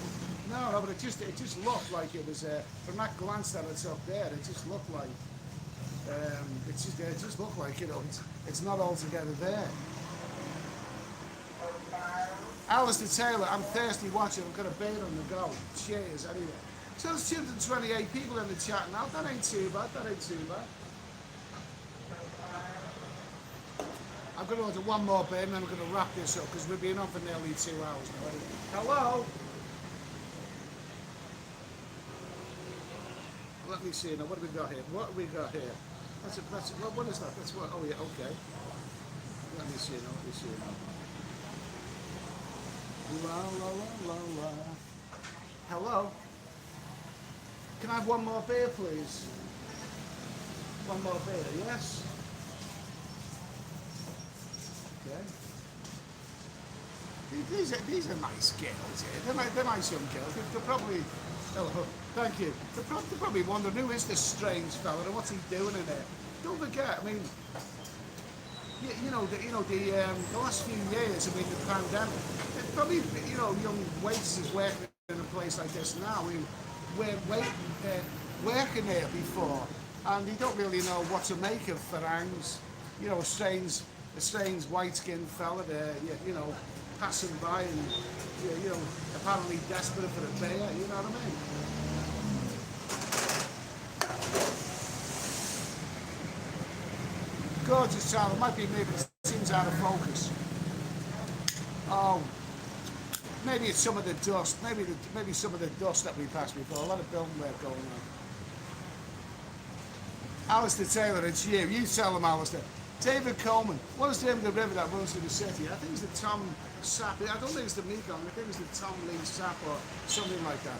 No, but it just looked like it was, from that glance that it's up there, it just looked like, it just looked like, it's not altogether there. Alistair Taylor, I'm thirsty watching, I've got a beer on the go. Cheers, anyway. So there's 228 people in the chat now, that ain't too bad. I'm going to order one more beer and then we're going to wrap this up because we've been on for nearly 2 hours now. Hello? Let me see now, what have we got here? What is that? That's what, oh yeah, okay. Let me see now. La la la la la. Hello? Can I have one more beer, please? One more beer, yes? Okay. These are nice girls here. They're nice young girls. They're probably... Hello, thank you. They're probably wondering, who is this strange fella and what's he doing in there? Don't forget, I mean... the last few years, I mean, the pandemic, probably, young waitresses working in a place like this now. I mean, we're working there before, and you don't really know what to make of Farangs. A strange white-skinned fella there, passing by and, apparently desperate for a beer, you know what I mean? Gorgeous child, it might be me, but it seems out of focus. Oh, maybe it's some of the dust, maybe some of the dust that we passed before, a lot of building work going on. Alistair Taylor, it's you. You tell him, Alistair. David Coleman, what is the name of the river that runs through the city? I think it's the Tom Sap. I don't think it's the Mekong. I think it's the Tom Lee Sap or something like that.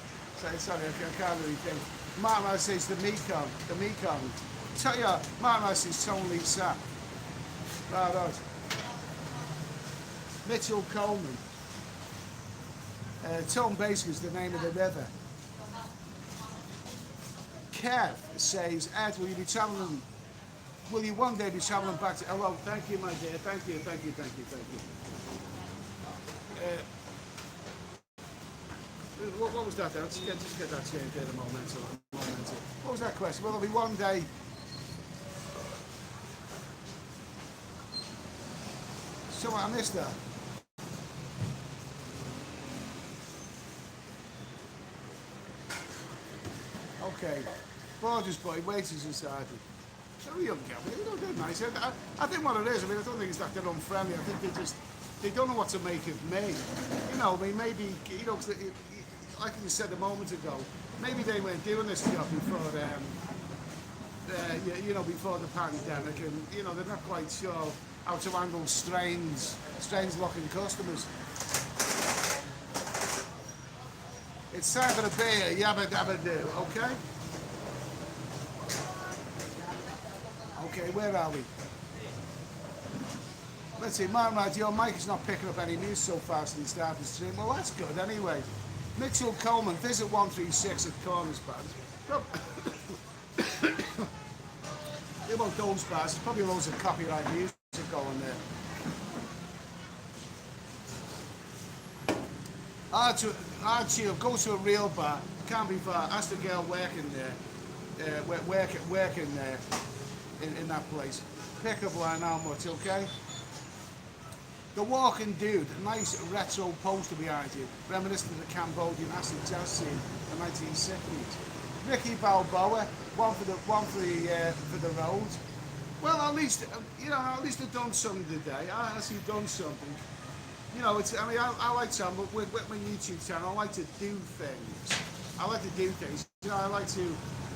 Sorry, I can't really think. Martin says the Mekong. The Mekong. Martin says Tom Lee Sap. Right. Mitchell Coleman. Tom Basin is the name of the river. Kev says, Ed, will you one day be travelling back to... Hello, thank you, my dear. Thank you. What was that there? Just get that changed there, the momentum. What was that question? Will there be one day... So I missed that. Okay. Borges boy, waiters inside. So young girl, they're nice. I think what it is, I mean, I don't think it's that they're unfriendly. I think they don't know what to make of me. Maybe, like you said a moment ago, maybe they weren't doing this job before you know, before the pandemic, and you know they're not quite sure how to handle strange-looking customers. It's time for the beer, yabba dabba do. Okay. Okay, where are we? Let's see, Marmad, your mic is not picking up any news so fast in the start of the stream. Well, that's good anyway. Mitchell Coleman, visit 136 at Corners Band. About those bars, there's probably loads of copyright music going there. Archie, go to a real bar, can't be far. Ask the girl working there, working there in that place. Pick up line how much, okay? The Walking Dude, a nice retro poster behind you, reminiscent of the Cambodian acid jazz scene in the 1960s. Ricky Balboa, one for the road. Well, at least you know, at least I've done something today. I actually done something. You know, it's. I mean, I like to with my YouTube channel. I like to do things. I like to do things. You know, I like to,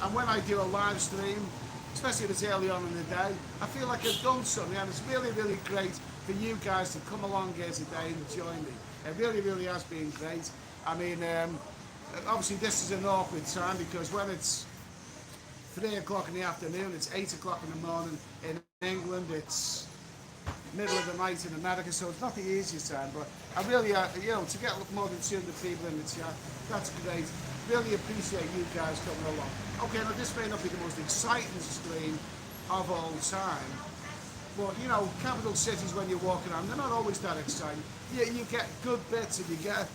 and when I do a live stream, especially if it's early on in the day, I feel like I've done something, and it's really, really great for you guys to come along here today and join me. It really, really has been great. I mean, obviously this is an awkward time because when it's 3 o'clock in the afternoon, it's 8 o'clock in the morning in England, it's middle of the night in America, so it's not the easiest time, but I really, you know, to get more than 200 people in the chat, that's great. Really appreciate you guys coming along. Okay, now this may not be the most exciting stream of all time, but you know, capital cities when you're walking around, they're not always that exciting. Yeah, you get good bits and you get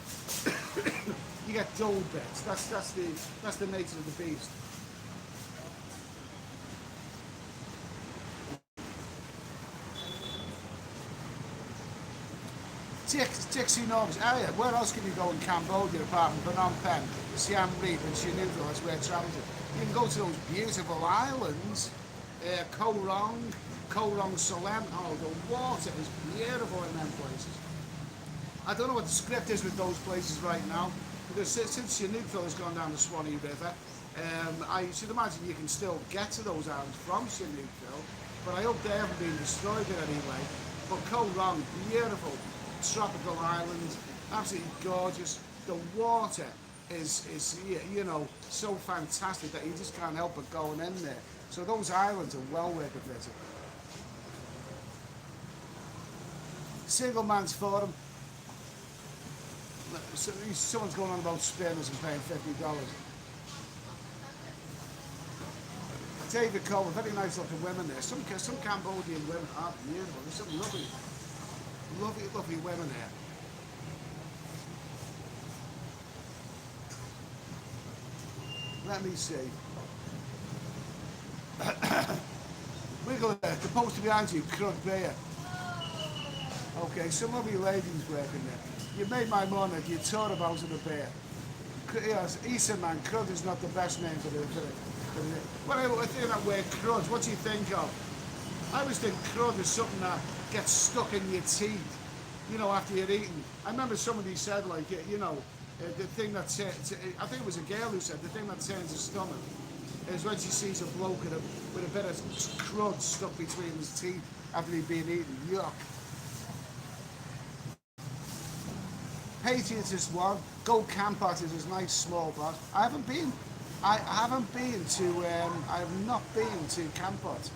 you get dull bits. That's the nature of the beast. Dixie Norms, where else can you go in Cambodia apart from Phnom Penh, Siem Reap and Sihanouk, that's where travel to. You can go to those beautiful islands, Koh Rong Salem. Oh, the water is beautiful in them places. I don't know what the script is with those places right now, because since Sihanouk has gone down the Swanee River, I should imagine you can still get to those islands from Sihanouk, but I hope they haven't been destroyed in any way. But Koh Rong, beautiful. Tropical islands, absolutely gorgeous. The water is you know, so fantastic that you just can't help but going in there. So those islands are well worth a visit. Single Man's Forum. Someone's going on about spinners and paying $50. David Cole, very nice looking women there. Some Cambodian women are beautiful. There's some lovely women there. Let me see. Wiggle there, the poster behind you, crud beer. Okay, some lovely ladies working there. You made my morning if you thought about it a beer. Yes, Easter man, crud is not the best name for the When I think that word crud, what do you think of? I always think crud is something that gets stuck in your teeth, you know, after you're eating. I remember somebody said, like, you know, the thing that, I think it was a girl who said, the thing that turns her stomach is when she sees a bloke with a bit of crud stuck between his teeth after he'd been eaten. Yuck. Patriots one. Go Campot is a nice small bar. I have not been to Campot.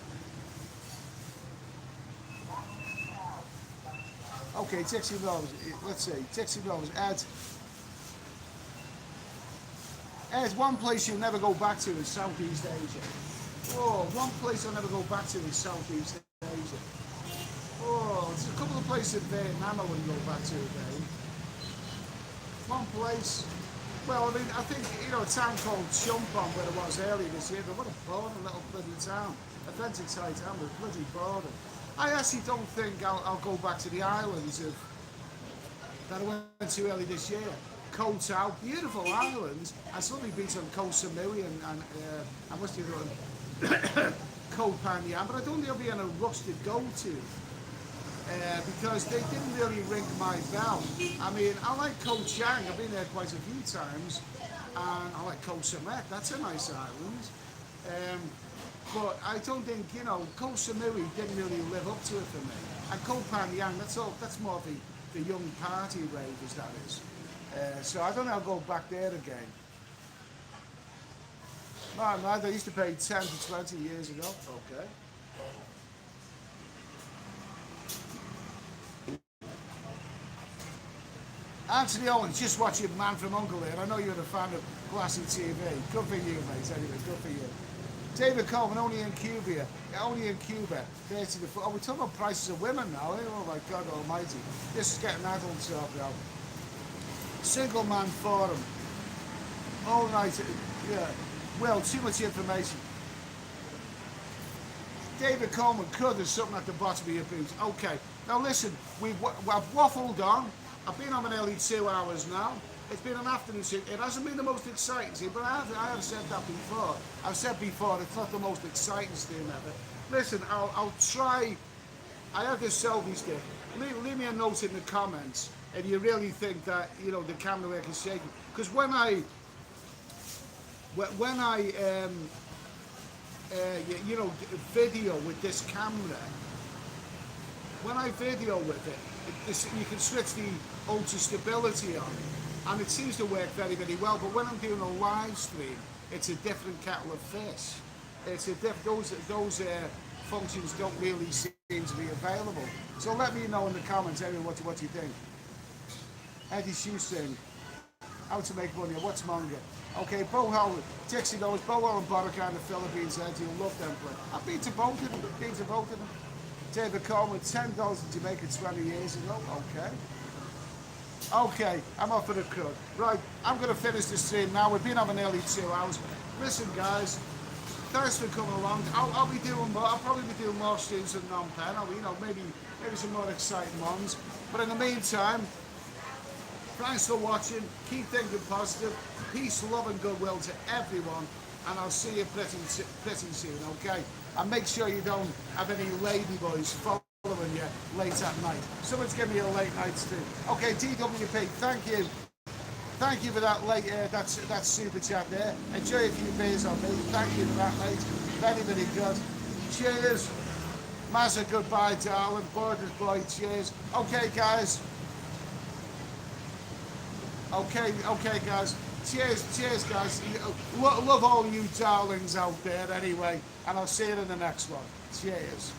Okay, Dixie Rose, let's see, Dixie Rose, Ed, one place you'll never go back to is Southeast Asia. Oh, one place I'll never go back to is Southeast Asia. Oh, there's a couple of places in Vietnam I wouldn't go back to again. One place, well, I mean, I think, you know, a town called Chumpon where it was earlier this year, but what a boring little bloody town. Authentic Thai town, but bloody boring. I actually don't think I'll go back to the islands that I went to early this year. Koh Tao, beautiful islands. I saw the beach on Koh Samui and I must be on Koh Phangan, but I don't think I'll be in a rush to go to because they didn't really ring my bell. I mean, I like Koh Chang, I've been there quite a few times, and I like Koh Samet, that's a nice island. But I don't think, you know, Koh Samui didn't really live up to it for me. And Koh Phangan, that's more the young party ravers, that is. So I don't know, I'll go back there again. No, I used to pay 10 to 20 years ago. Okay. Anthony Owens, just watching Man from Uncle here. I know you're a fan of classic TV. Good for you, mate. Anyway, good for you. David Coleman, only in Cuba. Only in Cuba. 30 to 40. Oh, we're talking about prices of women now. Eh? Oh my God almighty. This is getting adult talk now. Single man forum. All right. Yeah. Well, too much information. David Coleman, could there's something at the bottom of your boots. Okay. Now listen, I've waffled on. I've been on an nearly 2 hours now. It's been an afternoon scene. It hasn't been the most exciting scene, but I have said that before. I've said before, it's not the most exciting scene ever. Listen, I'll try. I have this selfie stick. Leave me a note in the comments if you really think that, you know, the camera work is shaking. Because when I you know, video with this camera, when I video with it, you can switch the ultra stability on, and it seems to work very, very well. But when I'm doing a live stream, it's a different kettle of fish. It's a those functions don't really seem to be available. So let me know in the comments, anyway, what you think. Eddie Shoestring, how to make money, what's manga? Okay, Bohol, Dixie knows, Bohol and Boracay in the Philippines, Ed, you'll love them. I've been to both of them, David Coleman, $10 in Jamaica 20 years ago, okay. Okay, I'm off for the crud. Right, I'm going to finish the stream now. We've been having nearly 2 hours. Listen, guys, thanks for coming along. I'll be doing more. I'll probably be doing more streams in Phnom Penh. You know, maybe some more exciting ones. But in the meantime, thanks for watching. Keep thinking positive. Peace, love, and goodwill to everyone. And I'll see you pretty soon, okay? And make sure you don't have any ladyboys following you late at night. Someone's giving me a late night stream. Okay, DWP, thank you. Thank you for that that super chat there. Enjoy a few beers on me. Thank you for that, mate. Very, very good. Cheers. Mazza, goodbye, darling. Borders boy, cheers. Okay, guys. Okay, guys. Cheers, guys. Love all you darlings out there anyway. And I'll see you in the next one. Cheers.